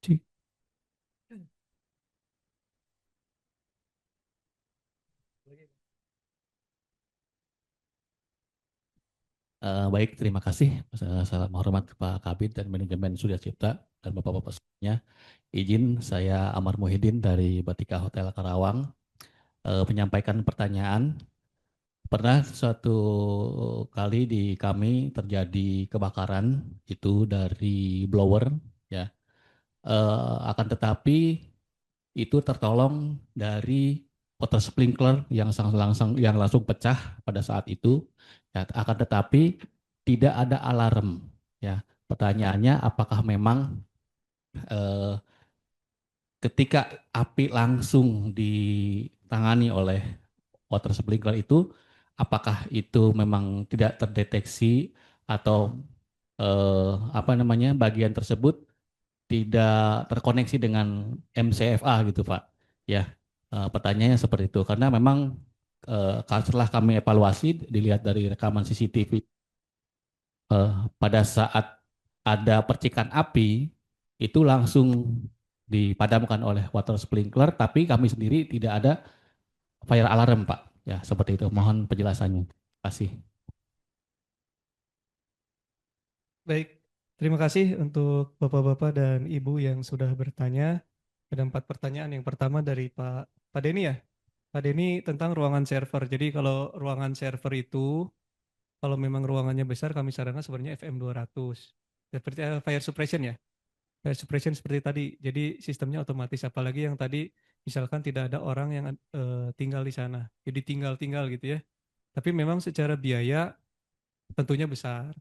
Cik. Baik, terima kasih. Salam hormat Pak Kabid dan manajemen Surya Cipta dan Bapak-Bapak semuanya. Izin saya Amar Muhyiddin dari Batika Hotel Karawang menyampaikan pertanyaan. Pernah suatu kali di kami terjadi kebakaran itu dari blower ya. Akan tetapi itu tertolong dari water sprinkler yang langsung pecah pada saat itu. Ya, akan tetapi tidak ada alarm. Ya, pertanyaannya apakah memang eh, ketika api langsung ditangani oleh water sprinkler itu, apakah itu memang tidak terdeteksi atau apa namanya bagian tersebut tidak terkoneksi dengan MCFA gitu Pak. Ya, pertanyaannya seperti itu karena memang setelah kami evaluasi dilihat dari rekaman CCTV pada saat ada percikan api itu langsung dipadamkan oleh water sprinkler tapi kami sendiri tidak ada fire alarm Pak. Ya, seperti itu. Mohon penjelasannya. Terima kasih. Baik, terima kasih untuk Bapak-Bapak dan Ibu yang sudah bertanya. Ada 4 pertanyaan. Yang pertama dari Pak Denny ya. Pak Denny tentang ruangan server. Jadi kalau ruangan server itu, kalau memang ruangannya besar, kami sarankan sebenarnya FM 200. Seperti fire suppression ya. Fire suppression seperti tadi. Jadi sistemnya otomatis. Apalagi yang tadi misalkan tidak ada orang yang tinggal di sana. Jadi tinggal-tinggal gitu ya. Tapi memang secara biaya tentunya besar.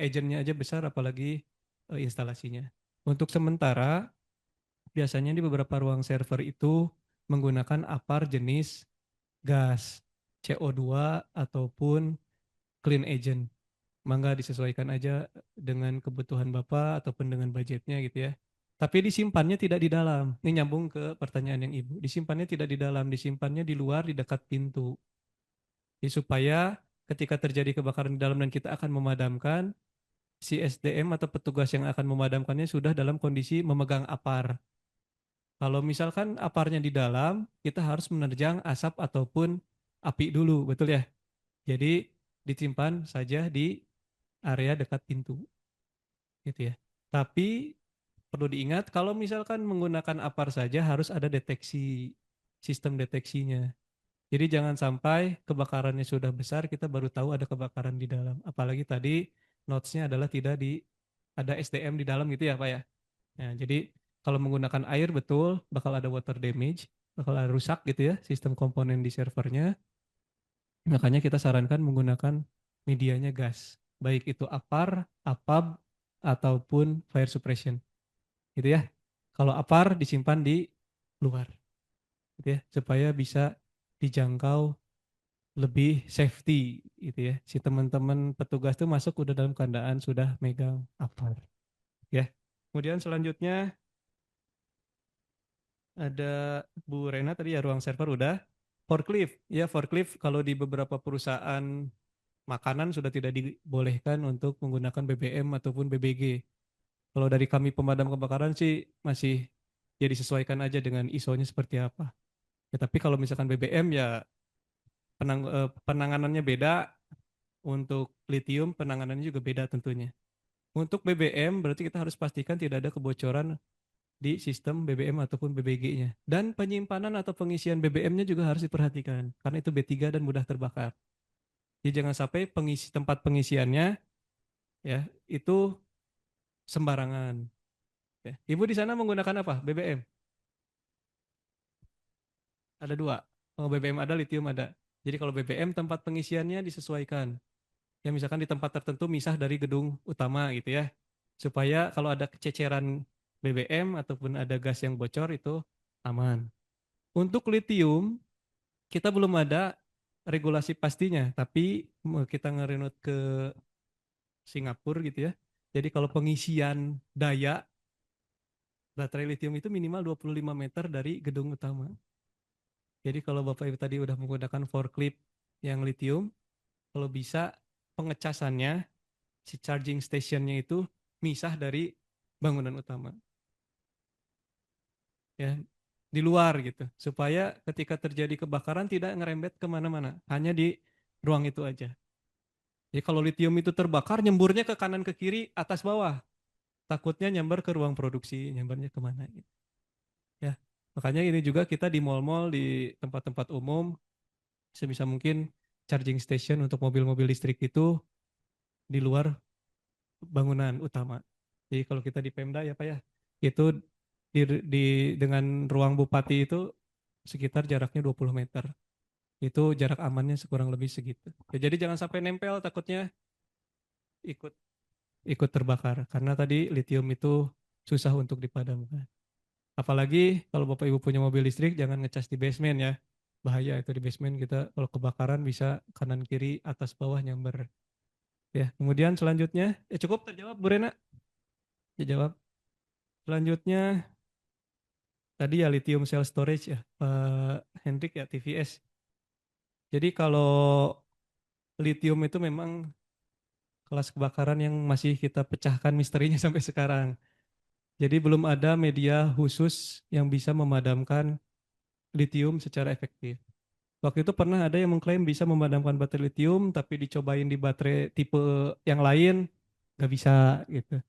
Agentnya aja besar apalagi instalasinya. Untuk sementara biasanya di beberapa ruang server itu menggunakan APAR jenis gas CO2 ataupun clean agent. Mangga disesuaikan aja dengan kebutuhan Bapak ataupun dengan budgetnya gitu ya. Tapi disimpannya tidak di dalam. Ini nyambung ke pertanyaan yang Ibu. Disimpannya tidak di dalam, disimpannya di luar di dekat pintu. Jadi supaya ketika terjadi kebakaran di dalam dan kita akan memadamkan, si SDM atau petugas yang akan memadamkannya sudah dalam kondisi memegang apar. Kalau misalkan aparnya di dalam, kita harus menerjang asap ataupun api dulu, betul ya? Jadi disimpan saja di area dekat pintu, gitu ya. Tapi perlu diingat kalau misalkan menggunakan apar saja harus ada deteksi, sistem deteksinya. Jadi jangan sampai kebakarannya sudah besar kita baru tahu ada kebakaran di dalam. Apalagi tadi notes-nya adalah tidak di ada SDM di dalam gitu ya Pak ya. Nah, jadi kalau menggunakan air betul bakal ada water damage, bakal ada rusak gitu ya sistem komponen di servernya. Makanya kita sarankan menggunakan medianya gas. Baik itu APAR, APAB, ataupun fire suppression. Gitu ya. Kalau APAR disimpan di luar. Gitu ya. Supaya bisa dijangkau lebih safety gitu ya. Si teman-teman petugas tuh masuk udah dalam keadaan sudah megang APAR. Ya. Kemudian selanjutnya Ada Bu Rena tadi ya, ruang server udah. Forklift, ya forklift kalau di beberapa perusahaan makanan sudah tidak dibolehkan untuk menggunakan BBM ataupun BBG. Kalau dari kami pemadam kebakaran sih masih ya disesuaikan aja dengan ISO-nya seperti apa. Ya, tapi kalau misalkan BBM ya penanganannya beda, untuk lithium penanganannya juga beda tentunya. Untuk BBM berarti kita harus pastikan tidak ada kebocoran di sistem BBM ataupun BBG-nya. Dan penyimpanan atau pengisian BBM-nya juga harus diperhatikan karena itu B3 dan mudah terbakar. Jadi jangan sampai tempat pengisiannya ya itu sembarangan. Ya. Ibu di sana menggunakan apa? BBM? Ada dua. Oh, BBM ada, lithium ada. Jadi kalau BBM tempat pengisiannya disesuaikan. Ya misalkan di tempat tertentu misah dari gedung utama gitu ya. Supaya kalau ada kececeran BBM ataupun ada gas yang bocor itu aman. Untuk lithium kita belum ada regulasi pastinya, tapi kita ngerenut ke Singapura gitu ya. Jadi kalau pengisian daya baterai lithium itu minimal 25 meter dari gedung utama. Jadi kalau Bapak Ibu tadi udah menggunakan forklift yang lithium, kalau bisa pengecasannya, si charging stationnya itu misah dari bangunan utama. Ya, di luar gitu. Supaya ketika terjadi kebakaran tidak ngerembet kemana-mana. Hanya di ruang itu aja. Jadi kalau lithium itu terbakar, nyemburnya ke kanan ke kiri, atas bawah. Takutnya nyamber ke ruang produksi, nyambernya kemana gitu. Ya, makanya ini juga kita di mall-mall, di tempat-tempat umum, sebisa mungkin charging station untuk mobil-mobil listrik itu di luar bangunan utama. Jadi kalau kita di Pemda ya Pak ya, itu dengan ruang bupati itu sekitar jaraknya 20 meter. Itu jarak amannya kurang lebih segitu. Ya, jadi jangan sampai nempel takutnya ikut ikut terbakar karena tadi lithium itu susah untuk dipadamkan. Apalagi kalau Bapak Ibu punya mobil listrik jangan ngecas di basement ya. Bahaya itu di basement kita kalau kebakaran bisa kanan kiri atas bawah nyamber. Ya, kemudian selanjutnya cukup terjawab Bu Rena? Dijawab. Selanjutnya tadi ya lithium cell storage ya Pak Hendrik ya TVS. Jadi kalau lithium itu memang kelas kebakaran yang masih kita pecahkan misterinya sampai sekarang. Jadi belum ada media khusus yang bisa memadamkan lithium secara efektif. Waktu itu pernah ada yang mengklaim bisa memadamkan baterai lithium, tapi dicobain di baterai tipe yang lain, nggak bisa gitu.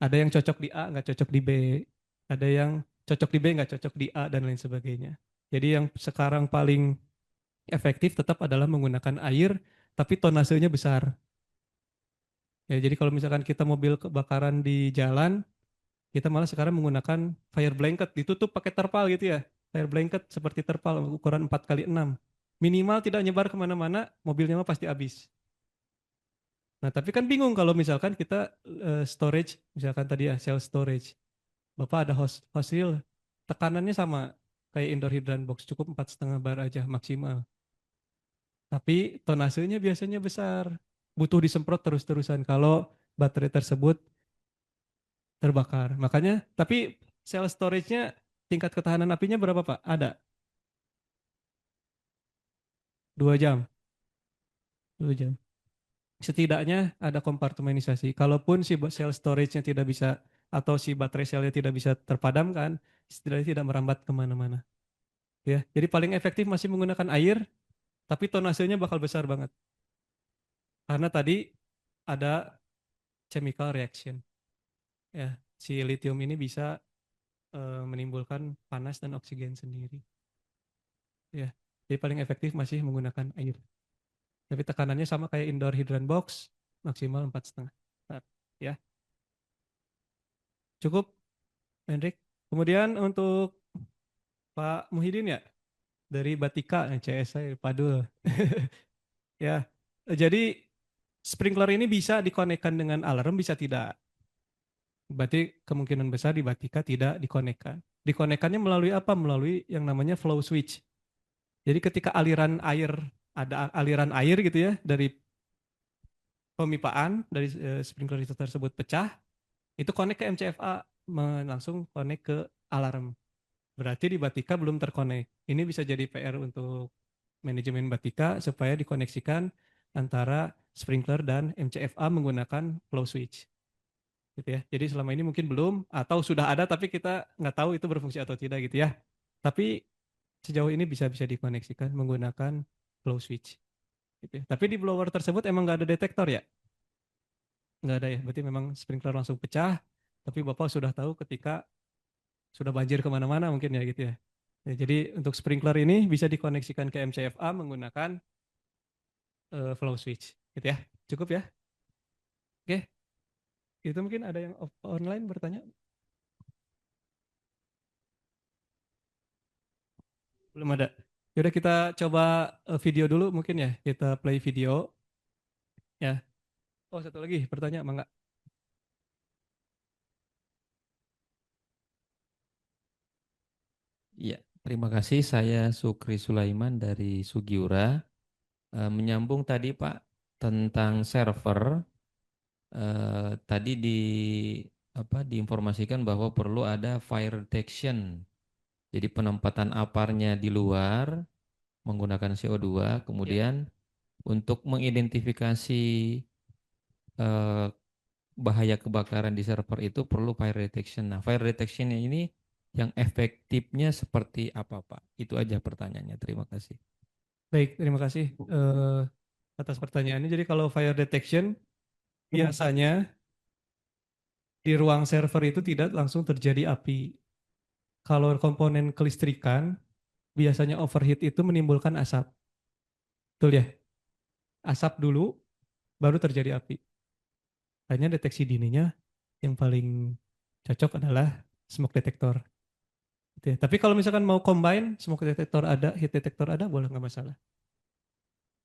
Ada yang cocok di A, nggak cocok di B. Ada yang cocok di B, nggak cocok di A, dan lain sebagainya. Jadi yang sekarang paling efektif tetap adalah menggunakan air, tapi tonasenya besar. Ya, jadi kalau misalkan kita mobil kebakaran di jalan, kita malah sekarang menggunakan fire blanket, ditutup pakai terpal gitu ya. Fire blanket seperti terpal ukuran 4x6. Minimal tidak nyebar kemana-mana, mobilnya mah pasti habis. Nah tapi kan bingung kalau misalkan kita storage, misalkan tadi ya cell storage. Bapak ada fosil, tekanannya sama kayak indoor hydrant box, cukup 4,5 bar aja maksimal. Tapi tonasenya biasanya besar, butuh disemprot terus-terusan kalau baterai tersebut terbakar. Makanya, tapi cell storage-nya tingkat ketahanan apinya berapa Pak? Ada? 2 jam. 2 jam. Setidaknya ada kompartemenisasi. Kalaupun si cell storage-nya tidak bisa atau si baterai selnya tidak bisa terpadamkan, setidaknya tidak merambat kemana-mana. Ya, jadi paling efektif masih menggunakan air, tapi tonasenya bakal besar banget. Karena tadi ada chemical reaction. Ya, si lithium ini bisa menimbulkan panas dan oksigen sendiri. Ya, jadi paling efektif masih menggunakan air. Tapi tekanannya sama kayak indoor hydrant box, maksimal 4,5. Ya, cukup, Hendrik. Kemudian untuk Pak Muhyiddin ya, dari Batika, CS saya Padul. Ya, jadi sprinkler ini bisa dikonekkan dengan alarm, bisa tidak. Berarti kemungkinan besar di Batika tidak dikonekkan. Dikonekkannya melalui apa? Melalui yang namanya flow switch. Jadi ketika aliran air, ada aliran air gitu ya, dari pemipaan, dari sprinkler itu tersebut pecah, itu connect ke MCFA, langsung connect ke alarm. Berarti di Batika belum terkonek. Ini bisa jadi PR untuk manajemen Batika supaya dikoneksikan antara sprinkler dan MCFA menggunakan flow switch. Gitu ya. Jadi selama ini mungkin belum atau sudah ada tapi kita nggak tahu itu berfungsi atau tidak gitu ya. Tapi sejauh ini bisa dikoneksikan menggunakan flow switch. Gitu ya. Tapi di blower tersebut emang nggak ada detektor ya? Nggak ada ya. Berarti memang sprinkler langsung pecah. Tapi Bapak sudah tahu ketika sudah banjir kemana-mana mungkin ya gitu ya. Ya, jadi untuk sprinkler ini bisa dikoneksikan ke MCFA menggunakan flow switch, gitu ya. Cukup ya? Oke, itu mungkin ada yang online bertanya? Belum ada. Yaudah kita coba video dulu mungkin ya. Kita play video ya. Oh satu lagi pertanyaan, Mangga. Iya, terima kasih. Saya Sukri Sulaiman dari Sugiura. Menyambung tadi Pak tentang server, tadi diinformasikan bahwa perlu ada fire detection. Jadi penempatan aparnya di luar menggunakan CO2, kemudian untuk mengidentifikasi eh, bahaya kebakaran di server itu perlu fire detection. Nah, fire detection ini yang efektifnya seperti apa, Pak? Itu aja pertanyaannya. Terima kasih. Baik, terima kasih atas pertanyaannya. Jadi kalau fire detection biasanya di ruang server itu tidak langsung terjadi api. Kalau komponen kelistrikan biasanya overheat itu menimbulkan asap. Betul ya? Asap dulu baru terjadi api. Hanya deteksi dininya yang paling cocok adalah smoke detector. Gitu ya. Tapi kalau misalkan mau combine smoke detector ada, heat detector ada, boleh nggak masalah.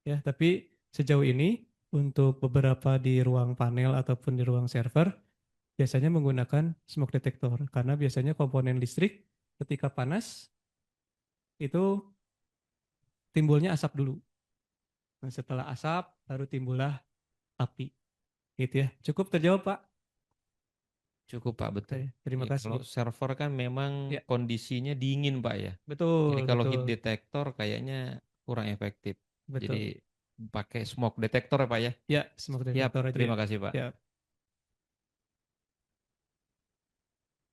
Ya, tapi sejauh ini untuk beberapa di ruang panel ataupun di ruang server biasanya menggunakan smoke detector karena biasanya komponen listrik ketika panas itu timbulnya asap dulu. Nah, setelah asap baru timbullah api. Gitu ya. Cukup terjawab, Pak? Cukup, Pak, betul. Terima Ya, kasih. kalau server kan memang Ya, kondisinya dingin, Pak ya. Jadi betul, kalau heat betul. detector kayaknya kurang efektif. Betul. Jadi pakai smoke detector ya, Pak ya. Ya, smoke Siap, detector aja. terima kasih, Pak. Ya.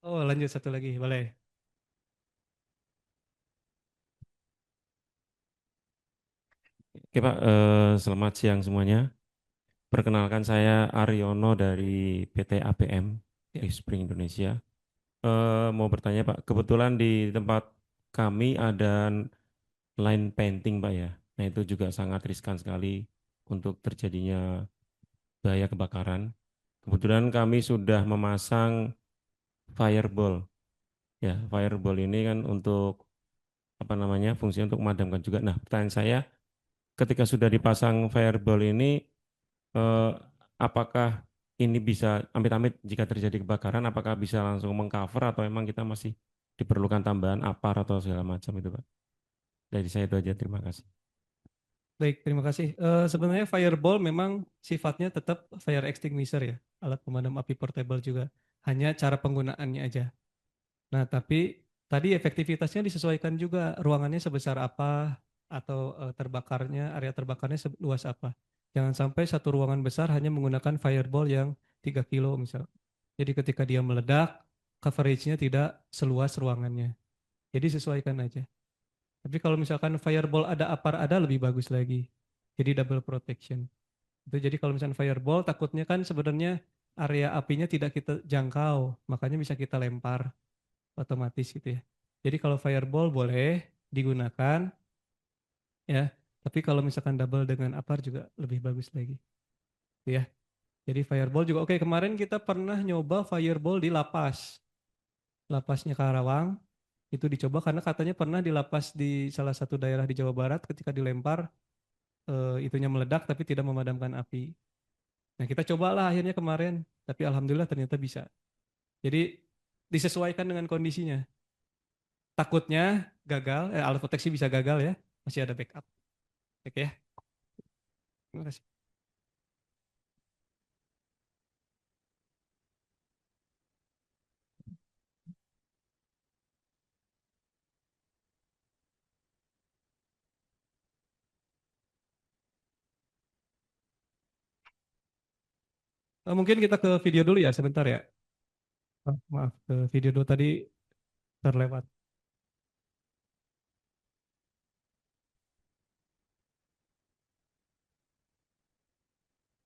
Oh, lanjut satu lagi, boleh. Oke Pak, selamat siang semuanya. Perkenalkan saya Aryono dari PT APM Ya. Spring Indonesia. Mau bertanya Pak, kebetulan di tempat kami ada line painting Pak ya. Nah itu juga sangat riskan sekali untuk terjadinya bahaya kebakaran. Kebetulan kami sudah memasang fireball. Ya, fireball ini kan untuk apa namanya fungsinya untuk memadamkan juga. Nah pertanyaan saya, ketika sudah dipasang fireball ini eh, apakah ini bisa amit-amit jika terjadi kebakaran, apakah bisa langsung mengcover atau memang kita masih diperlukan tambahan apar atau segala macam itu Pak? Dari saya itu aja, terima kasih. Baik, terima kasih. Sebenarnya fireball memang sifatnya tetap fire extinguisher ya, alat pemadam api portable juga. Hanya cara penggunaannya aja. Nah, tapi tadi efektivitasnya disesuaikan juga ruangannya sebesar apa atau terbakarnya, area terbakarnya luas apa. Jangan sampai satu ruangan besar hanya menggunakan fireball yang 3 kilo misal. Jadi ketika dia meledak, coveragenya tidak seluas ruangannya. Jadi sesuaikan aja. Tapi kalau misalkan fireball ada apar ada lebih bagus lagi. Jadi double protection. Itu jadi kalau misalkan fireball takutnya kan sebenarnya area apinya tidak kita jangkau, makanya bisa kita lempar otomatis gitu ya. Jadi kalau fireball boleh digunakan ya, tapi kalau misalkan double dengan apar juga lebih bagus lagi. Gitu ya. Jadi fireball juga oke. Kemarin kita pernah nyoba fireball di lapas. Lapasnya Karawang itu dicoba karena katanya pernah di lapas di salah satu daerah di Jawa Barat ketika dilempar itunya meledak tapi tidak memadamkan api. Nah kita cobalah akhirnya kemarin, tapi alhamdulillah ternyata bisa. Jadi disesuaikan dengan kondisinya. Takutnya gagal, alat proteksi bisa gagal ya, masih ada backup. Oke ya, terima kasih. Mungkin kita ke video dulu ya sebentar ya. Maaf, ke video dulu tadi terlewat.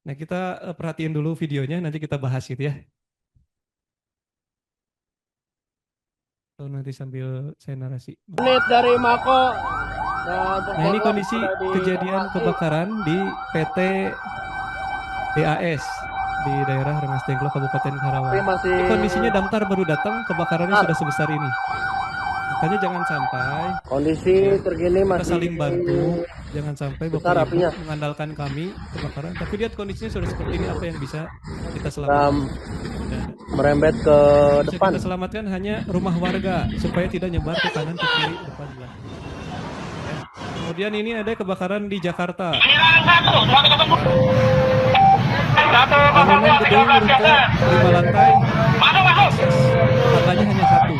Nah, kita perhatiin dulu videonya, nanti kita bahas gitu ya. Atau nanti sambil saya narasi. Menit dari Mako. Nah, ini kondisi kejadian kebakaran di PT DAS di daerah Rengas Dengklok, Kabupaten Karawang. Ini kondisinya damkar baru datang, kebakarannya sudah sebesar ini. Makanya jangan sampai kondisi terkini kita masih saling bantu, jangan sampai besar Bapak Ibu apinya. mengandalkan kami kebakaran, tapi lihat kondisinya sudah seperti ini, apa yang bisa kita selamatkan? Merembet ke Bisa depan. kita selamatkan hanya rumah warga supaya tidak nyebar ke kanan ke kiri depan belakang. Ya. Kemudian ini ada kebakaran di Jakarta. Bangunan gedung berukuran 5 lantai. Tanggalnya hanya 1.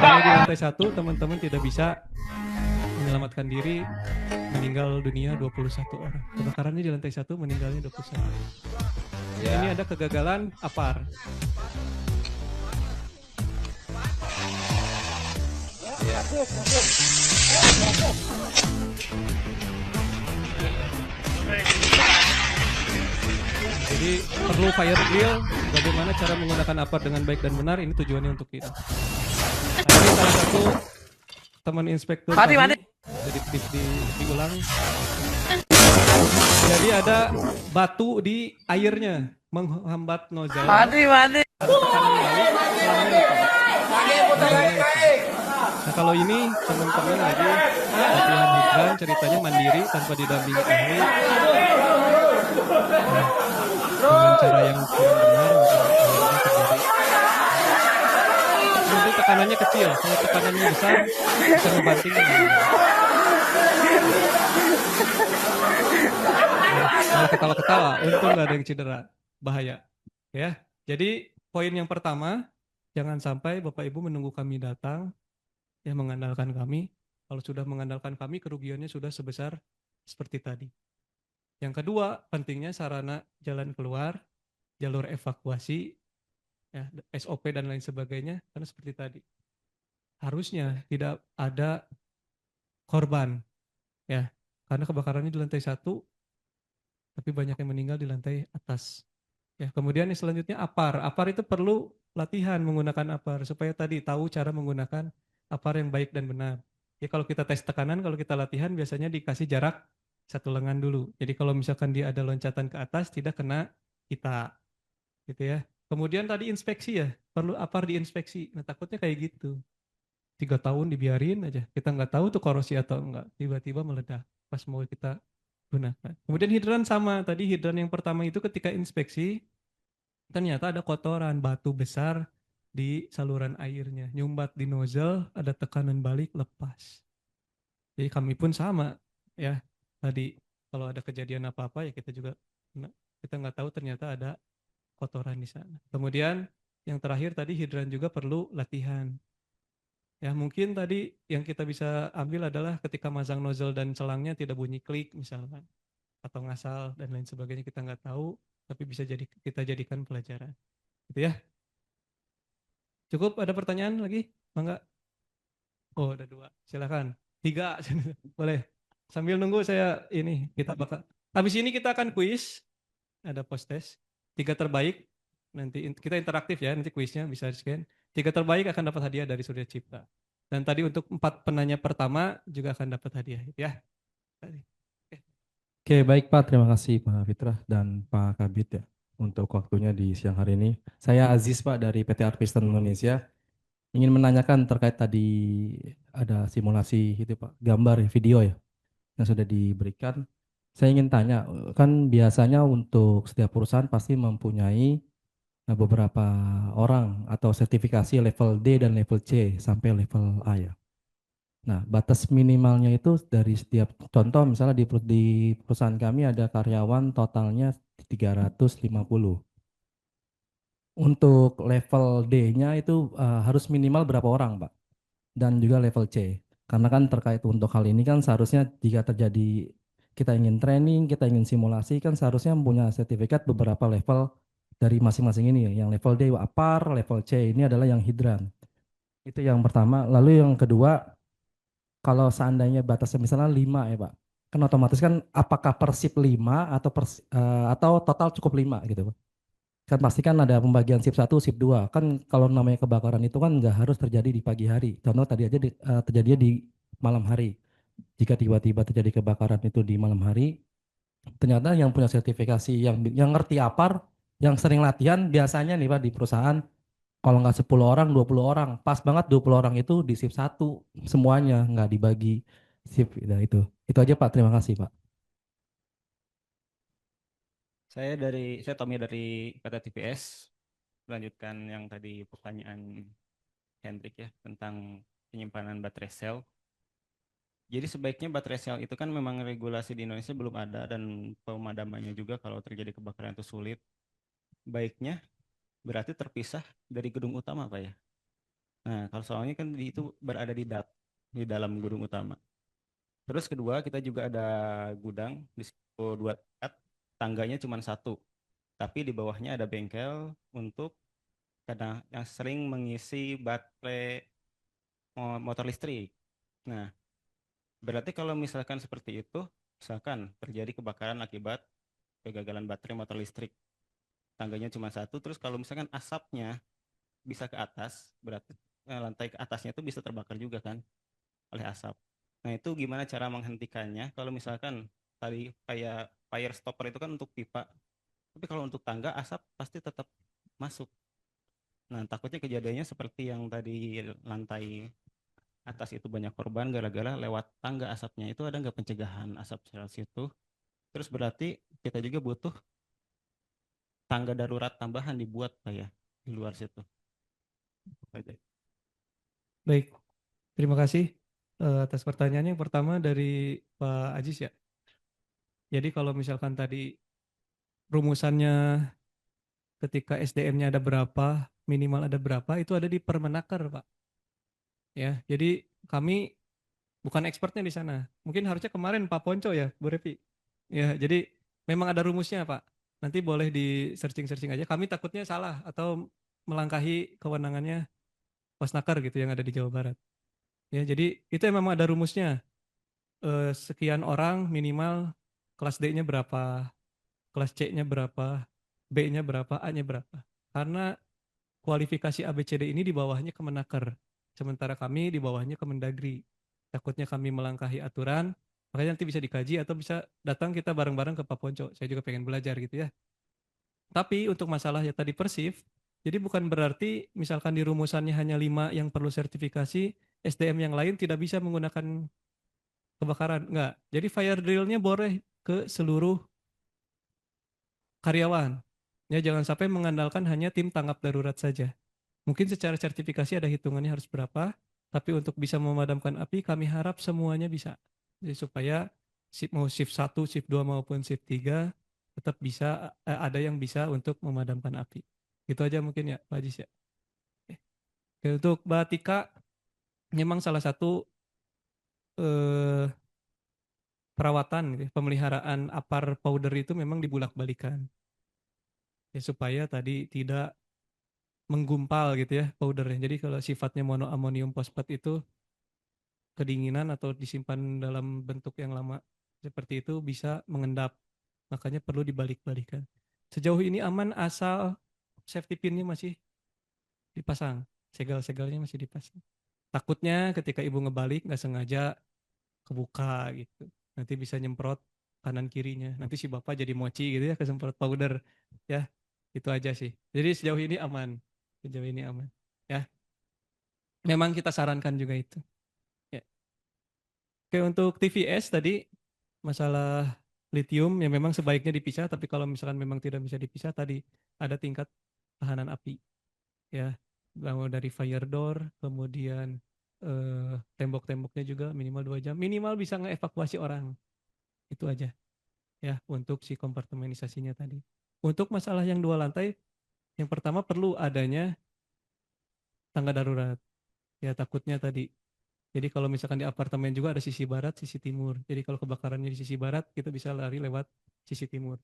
Karena di lantai 1 teman-teman tidak bisa menyelamatkan diri, meninggal dunia 21 orang. Kebakarannya di lantai 1 meninggalnya 21 orang. Ini ada kegagalan APAR. Jadi perlu fire drill, bagaimana cara menggunakan APAR dengan baik dan benar, ini tujuannya untuk kita. Nah, ini salah satu teman inspektur kami, jadi diulang. Jadi ada batu di airnya menghambat nozzle. Ada tekanan balik, selangnya lepas. Nah, kalau ini teman-teman lagi latihan hidran, ceritanya mandiri tanpa didampingi ahli. Dengan cara yang kurang benar untuk akhirnya terjadi. Mungkin tekanannya kecil, kalau tekanannya besar bisa membanting. Nah, ketawa-ketawa, untung nggak ada yang cedera, bahaya. Ya, jadi poin yang pertama, jangan sampai Bapak Ibu menunggu kami datang, ya mengandalkan kami. Kalau sudah mengandalkan kami, kerugiannya sudah sebesar seperti tadi. Yang kedua, pentingnya sarana jalan keluar, jalur evakuasi, ya, SOP dan lain sebagainya, karena seperti tadi. Harusnya tidak ada korban, ya, karena kebakarannya di lantai 1, tapi banyak yang meninggal di lantai atas. Ya, kemudian yang selanjutnya APAR. APAR itu perlu latihan menggunakan APAR, supaya tadi tahu cara menggunakan APAR yang baik dan benar. Ya, kalau kita tes tekanan, kalau kita latihan biasanya dikasih jarak 1 lengan dulu. Jadi kalau misalkan dia ada loncatan ke atas, tidak kena kita, gitu ya. Kemudian tadi inspeksi ya, perlu APAR diinspeksi. Nah, takutnya kayak gitu. 3 tahun dibiarin aja, kita nggak tahu tuh korosi atau enggak, tiba-tiba meledak pas mau kita gunakan. Kemudian hidran sama, tadi hidran yang pertama itu ketika inspeksi, ternyata ada kotoran, batu besar di saluran airnya, nyumbat di nozzle, ada tekanan balik, lepas. Jadi kami pun sama, ya. Tadi kalau ada kejadian apa-apa ya kita nggak tahu ternyata ada kotoran di sana. Kemudian yang terakhir tadi hidran juga perlu latihan. Ya mungkin tadi yang kita bisa ambil adalah ketika masang nozzle dan selangnya tidak bunyi klik misalkan, atau ngasal dan lain sebagainya, kita nggak tahu, tapi bisa jadi kita jadikan pelajaran. Gitu ya. Cukup, ada pertanyaan lagi? Mangga. Oh, ada 2. Silakan. 3 boleh. Sambil nunggu saya ini, kita bakal. Habis ini kita akan kuis, ada post test. 3 terbaik, nanti kita interaktif ya, nanti kuisnya bisa di-scan. 3 terbaik akan dapat hadiah dari Surya Cipta. Dan tadi untuk 4 penanya pertama juga akan dapat hadiah ya. Oke, baik Pak. Terima kasih Pak Fitrah dan Pak Kabit ya untuk waktunya di siang hari ini. Saya Aziz Pak dari PT Arpiston Indonesia. Ingin menanyakan terkait tadi ada simulasi itu Pak, gambar video ya yang sudah diberikan. Saya ingin tanya, kan biasanya untuk setiap perusahaan pasti mempunyai beberapa orang atau sertifikasi level D dan level C sampai level A ya. Nah, batas minimalnya itu dari setiap contoh misalnya di perusahaan kami ada karyawan totalnya 350. Untuk level D-nya itu harus minimal berapa orang, Pak? Dan juga level C. Karena kan terkait untuk hal ini kan seharusnya jika terjadi kita ingin training, kita ingin simulasi, kan seharusnya punya sertifikat beberapa level dari masing-masing ini ya. Yang level D APAR, level C ini adalah yang hidran. Itu yang pertama. Lalu yang kedua, kalau seandainya batasnya misalnya 5 ya Pak, kan otomatis kan apakah per shift 5 atau total cukup 5 gitu Pak. Kan pasti kan ada pembagian shift 1, shift 2. Kan kalau namanya kebakaran itu kan nggak harus terjadi di pagi hari. Contoh tadi aja terjadinya di malam hari. Jika tiba-tiba terjadi kebakaran itu di malam hari, ternyata yang punya sertifikasi, yang ngerti APAR, yang sering latihan biasanya nih Pak di perusahaan, kalau nggak 10 orang, 20 orang. Pas banget 20 orang itu di shift 1 semuanya, nggak dibagi shift. Nah, itu. Itu aja Pak, terima kasih Pak. Saya Tommy dari PT TPS. Melanjutkan yang tadi pertanyaan Hendrik ya tentang penyimpanan baterai sel. Jadi sebaiknya baterai sel itu kan memang regulasi di Indonesia belum ada dan pemadamannya juga kalau terjadi kebakaran itu sulit. Baiknya berarti terpisah dari gedung utama Pak ya. Nah, kalau soalnya kan itu berada di dalam gedung utama. Terus kedua, kita juga ada gudang di situ 2 tingkat, tangganya cuma 1. Tapi di bawahnya ada bengkel untuk karena yang sering mengisi baterai motor listrik. Nah, berarti kalau misalkan seperti itu, misalkan terjadi kebakaran akibat kegagalan baterai motor listrik, tangganya cuma 1, terus kalau misalkan asapnya bisa ke atas, berarti lantai ke atasnya itu bisa terbakar juga kan oleh asap. Nah, itu gimana cara menghentikannya? Kalau misalkan tadi kayak fire stopper itu kan untuk pipa, tapi kalau untuk tangga asap pasti tetap masuk. Nah, takutnya kejadiannya seperti yang tadi lantai atas itu banyak korban gara-gara lewat tangga asapnya. Itu ada nggak pencegahan asap sel situ? Terus berarti kita juga butuh tangga darurat tambahan dibuat Pak ya di luar situ. Baik, terima kasih atas pertanyaannya. Yang pertama dari Pak Ajis ya. Jadi kalau misalkan tadi rumusannya ketika SDM-nya ada berapa, minimal ada berapa, itu ada di Permenaker, Pak. Ya, jadi kami bukan expertnya di sana. Mungkin harusnya kemarin Pak Ponco ya, Bu Revi. Ya, jadi memang ada rumusnya, Pak. Nanti boleh di searching-searching aja. Kami takutnya salah atau melangkahi kewenangannya Wasnaker gitu yang ada di Jawa Barat. Ya, jadi itu memang ada rumusnya. Sekian orang minimal kelas D-nya berapa, kelas C-nya berapa, B-nya berapa, A-nya berapa. Karena kualifikasi ABCD ini di bawahnya Kemenaker, sementara kami di bawahnya Kemendagri. Takutnya kami melangkahi aturan, makanya nanti bisa dikaji atau bisa datang kita bareng-bareng ke Pak Ponco. Saya juga pengen belajar gitu ya. Tapi untuk masalah ya tadi persif, jadi bukan berarti misalkan di rumusannya hanya 5 yang perlu sertifikasi, SDM yang lain tidak bisa menggunakan kebakaran. Enggak. Jadi fire drill-nya boleh ke seluruh karyawan. Ya, jangan sampai mengandalkan hanya tim tanggap darurat saja. Mungkin secara sertifikasi ada hitungannya harus berapa, tapi untuk bisa memadamkan api kami harap semuanya bisa. Jadi supaya mau shift 1, shift 2 maupun shift 3 tetap bisa ada yang bisa untuk memadamkan api. Itu aja mungkin ya Pak Ajis ya. Oke, untuk Mbak Tika, memang salah satu perawatan gitu, pemeliharaan APAR powder itu memang dibulak-balikan. Ya, supaya tadi tidak menggumpal gitu ya powdernya. Jadi kalau sifatnya monoamonium fosfat itu kedinginan atau disimpan dalam bentuk yang lama seperti itu bisa mengendap. Makanya perlu dibalik-balikan. Sejauh ini aman asal safety pin-nya masih dipasang. Segel-segelnya masih dipasang. Takutnya ketika ibu ngebalik nggak sengaja kebuka gitu. Nanti bisa nyemprot kanan kirinya. Nanti si bapak jadi mochi gitu ya kesemprot powder. Ya, itu aja sih. Jadi sejauh ini aman. Sejauh ini aman. Ya. Memang kita sarankan juga itu. Ya. Oke, untuk TVS tadi masalah lithium yang memang sebaiknya dipisah, tapi kalau misalkan memang tidak bisa dipisah tadi ada tingkat tahanan api. Ya, dari fire door, kemudian tembok-temboknya juga minimal 2 jam. Minimal bisa ngeevakuasi orang. Itu aja. Ya, untuk si kompartemenisasinya tadi. Untuk masalah yang 2 lantai, yang pertama perlu adanya tangga darurat. Ya, takutnya tadi Jadi kalau misalkan di apartemen juga ada sisi barat, sisi timur. Jadi kalau kebakarannya di sisi barat, kita bisa lari lewat sisi timur.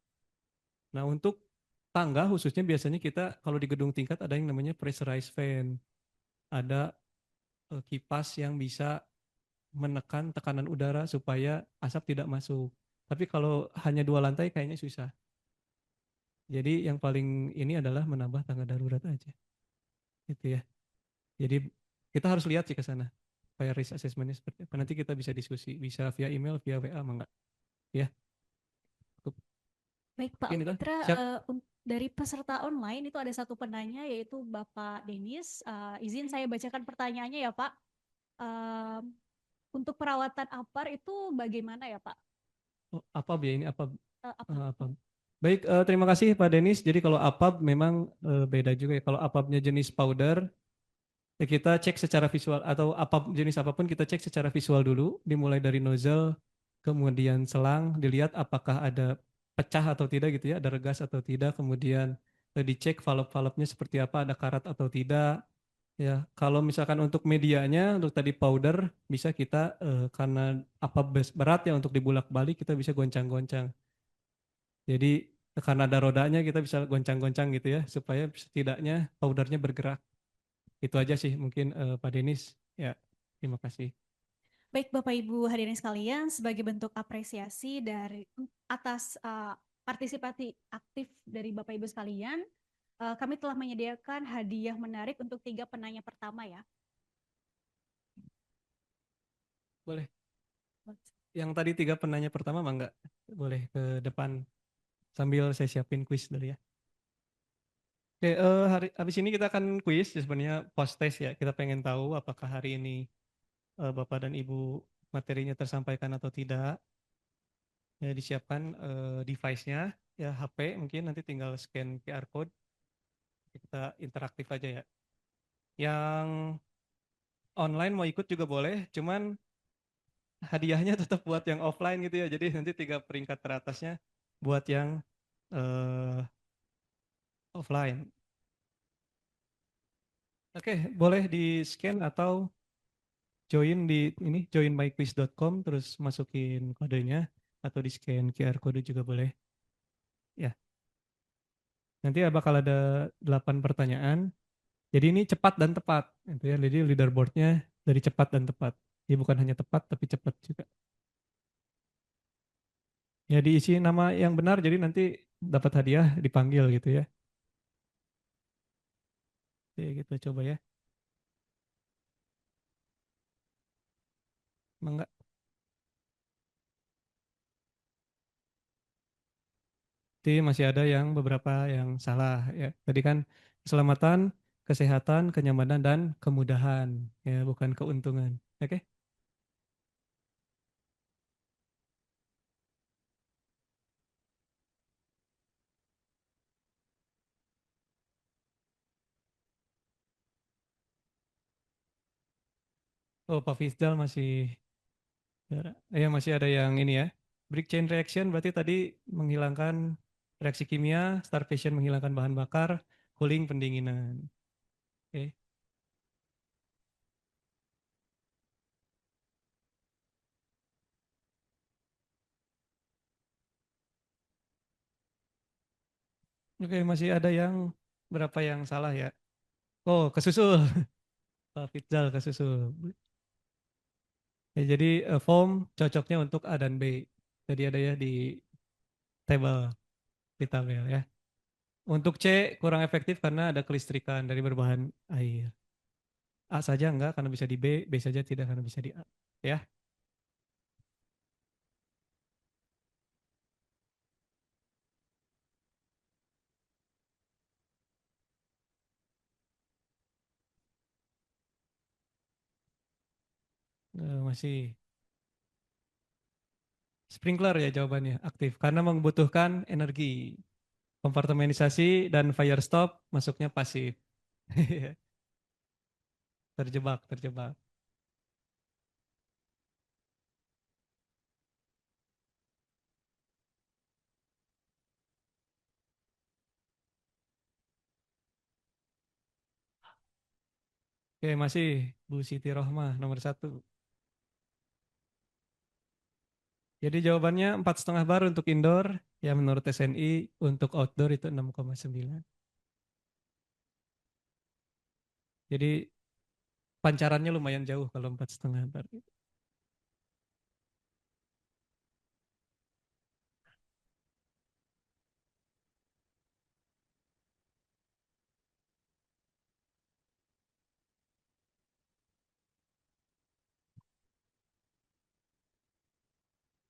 Nah, untuk tangga khususnya biasanya kita kalau di gedung tingkat ada yang namanya pressurized fan. Ada kipas yang bisa menekan tekanan udara supaya asap tidak masuk. Tapi kalau hanya 2 lantai kayaknya susah. Jadi yang paling ini adalah menambah tangga darurat aja. Gitu ya. Jadi kita harus lihat sih ke sana. Supaya risk assessment-nya seperti apa. Nanti kita bisa diskusi. Bisa via email, via WA, enggak? Ya. Cukup. Baik Pak Mungkin itu. Putra, Siap. dari peserta online itu ada satu penanya yaitu Bapak Denis. Izin saya bacakan pertanyaannya ya Pak. Eh, untuk perawatan APAR itu bagaimana ya Pak? Oh, APAB ya ini APAB. APAR. APAB. Baik, terima kasih Pak Denis. Jadi kalau APAB memang beda juga ya. Kalau APAB-nya jenis powder, ya kita cek secara visual atau apa jenis apapun kita cek secara visual dulu, dimulai dari nozzle, kemudian selang, dilihat apakah ada pecah atau tidak gitu ya, ada regas atau tidak, kemudian dicek valve-valve-nya seperti apa, ada karat atau tidak. Ya, kalau misalkan untuk medianya, untuk tadi powder, bisa kita karena apa berat ya untuk dibulak-balik kita bisa goncang-goncang. Jadi karena ada rodanya kita bisa goncang-goncang gitu ya, supaya setidaknya powdernya bergerak. Itu aja sih mungkin Pak Denis. Ya, terima kasih. Baik Bapak Ibu hadirin sekalian, sebagai bentuk apresiasi dari atas partisipasi aktif dari Bapak Ibu sekalian, kami telah menyediakan hadiah menarik untuk 3 penanya pertama ya. Boleh. Yang tadi 3 penanya pertama mah enggak? Boleh ke depan sambil saya siapin kuis dulu ya. Oke, habis ini kita akan kuis, sebenarnya post test ya. Kita pengen tahu apakah hari ini Bapak dan Ibu materinya tersampaikan atau tidak. Ya, disiapkan device-nya, ya HP mungkin nanti tinggal scan QR code. Kita interaktif aja ya. Yang online mau ikut juga boleh, cuman hadiahnya tetap buat yang offline gitu ya. Jadi nanti 3 peringkat teratasnya buat yang offline. Oke, boleh di scan atau join di ini joinmyquiz.com terus masukin kodenya atau di scan QR code juga boleh. Ya. Nanti ya bakal ada 8 pertanyaan. Jadi ini cepat dan tepat gitu ya. Jadi leaderboardnya dari cepat dan tepat. Jadi bukan hanya tepat tapi cepat juga. Ya diisi nama yang benar jadi nanti dapat hadiah dipanggil gitu ya. Oke, kita coba ya. Enggak. Jadi masih ada yang beberapa yang salah ya. Tadi kan keselamatan, kesehatan, kenyamanan dan kemudahan ya, bukan keuntungan. Oke? Oh, Pak Fizdal masih ya masih ada yang ini ya. Break chain reaction berarti tadi menghilangkan reaksi kimia, starvation menghilangkan bahan bakar, cooling pendinginan. Oke. Oke, masih ada yang berapa yang salah ya? Oh, kesusul. Pak Fitzal kesusul. Ya, jadi foam cocoknya untuk A dan B. Jadi ada ya tabel di tabel ya. Untuk C kurang efektif karena ada kelistrikan dari berbahan air. A saja enggak karena bisa di B, B saja tidak karena bisa di A. Ya. Masih sprinkler ya jawabannya aktif karena membutuhkan energi. Kompartemenisasi dan fire stop masuknya pasif. Terjebak, terjebak. Oke, masih Bu Siti Rohmah nomor 1. Jadi jawabannya 4,5 bar untuk indoor, ya menurut SNI untuk outdoor itu 6,9. Jadi pancarannya lumayan jauh kalau 4,5 bar.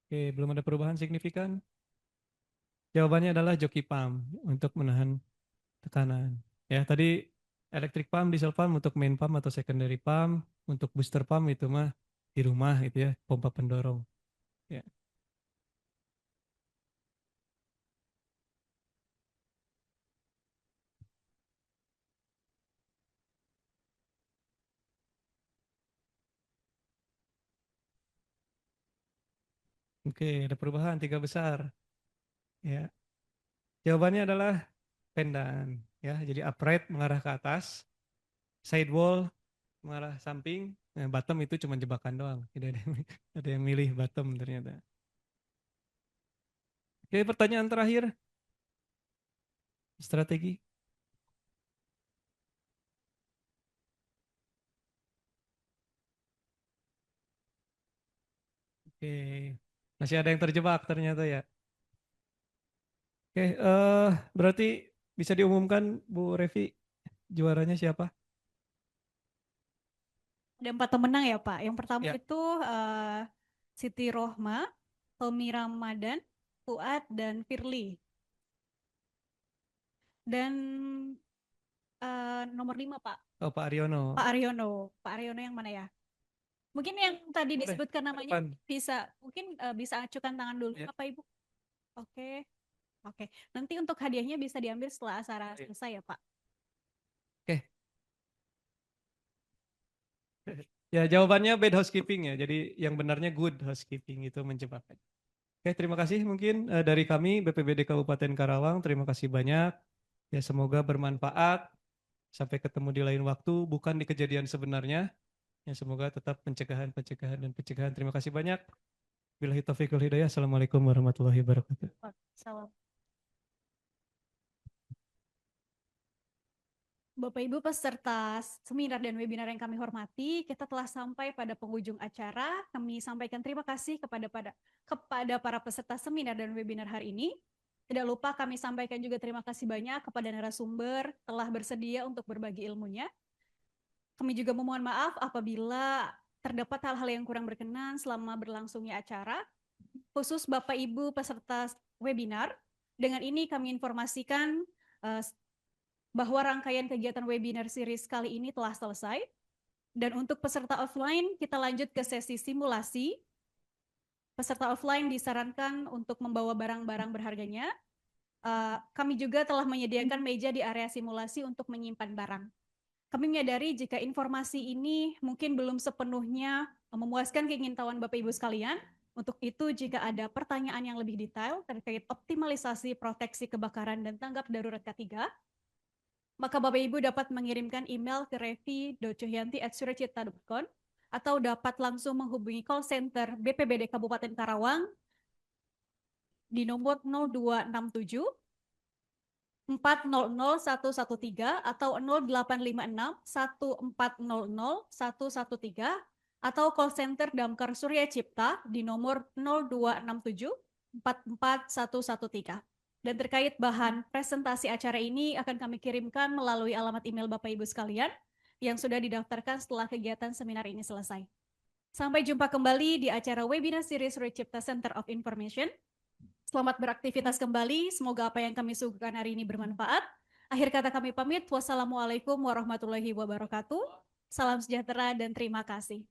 Oke, belum ada perubahan signifikan. Jawabannya adalah joki pump untuk menahan tekanan. Ya, tadi electric pump, diesel pump untuk main pump atau secondary pump, untuk booster pump itu mah di rumah gitu ya, pompa pendorong. Ya. Oke, ada perubahan 3 besar. Ya. Jawabannya adalah pendan, ya. Jadi upright mengarah ke atas, sidewall mengarah samping, nah, bottom itu cuma jebakan doang. Tidak ada yang, ada yang milih bottom ternyata. Oke, pertanyaan terakhir. Strategi. Oke, masih ada yang terjebak ternyata ya. Oke, berarti bisa diumumkan Bu Revi juaranya siapa? Ada 4 pemenang ya Pak. Yang pertama Ya. itu Siti Rohma, Tommy Ramadan, Fuad, dan Firly. Dan nomor 5 Pak. Oh, Pak Aryono. Pak Aryono. Pak Aryono yang mana ya? Mungkin yang tadi Boleh, disebutkan namanya depan. bisa, mungkin bisa acukan tangan dulu Ya. Bapak Ibu. Oke. Oke. Nanti untuk hadiahnya bisa diambil setelah acara Ya. selesai ya Pak. Oke. Ya, jawabannya bad housekeeping ya. Jadi yang benarnya good housekeeping itu menjebak. Oke, terima kasih mungkin dari kami BPBD Kabupaten Karawang. Terima kasih banyak. Ya, semoga bermanfaat. Sampai ketemu di lain waktu, bukan di kejadian sebenarnya. Ya, semoga tetap pencegahan dan pencegahan. Terima kasih banyak. Billahi taufiq wal hidayah. Assalamualaikum warahmatullahi wabarakatuh. Salam. Bapak Ibu peserta seminar dan webinar yang kami hormati, kita telah sampai pada penghujung acara. Kami sampaikan terima kasih kepada para peserta seminar dan webinar hari ini. Tidak lupa kami sampaikan juga terima kasih banyak kepada narasumber telah bersedia untuk berbagi ilmunya. Kami juga memohon maaf apabila terdapat hal-hal yang kurang berkenan selama berlangsungnya acara. Khusus Bapak Ibu peserta webinar, dengan ini kami informasikan bahwa rangkaian kegiatan webinar series kali ini telah selesai. Dan untuk peserta offline, kita lanjut ke sesi simulasi. Peserta offline disarankan untuk membawa barang-barang berharganya. Kami juga telah menyediakan meja di area simulasi untuk menyimpan barang. Kami menyadari jika informasi ini mungkin belum sepenuhnya memuaskan keingintahuan Bapak Ibu sekalian. Untuk itu, jika ada pertanyaan yang lebih detail terkait optimalisasi proteksi kebakaran dan tanggap darurat K3, maka Bapak Ibu dapat mengirimkan email ke revi.cohyanti@suracipta.com atau dapat langsung menghubungi call center BPBD Kabupaten Karawang di nomor 0267 400 113 atau 0856 1400 113 atau call center Damkar Surya Cipta di nomor 0267 44113. Dan terkait bahan presentasi acara ini akan kami kirimkan melalui alamat email Bapak Ibu sekalian yang sudah didaftarkan setelah kegiatan seminar ini selesai. Sampai jumpa kembali di acara webinar series Surya Cipta Center of Information. Selamat beraktivitas kembali, semoga apa yang kami suguhkan hari ini bermanfaat. Akhir kata kami pamit, wassalamualaikum warahmatullahi wabarakatuh. Salam sejahtera dan terima kasih.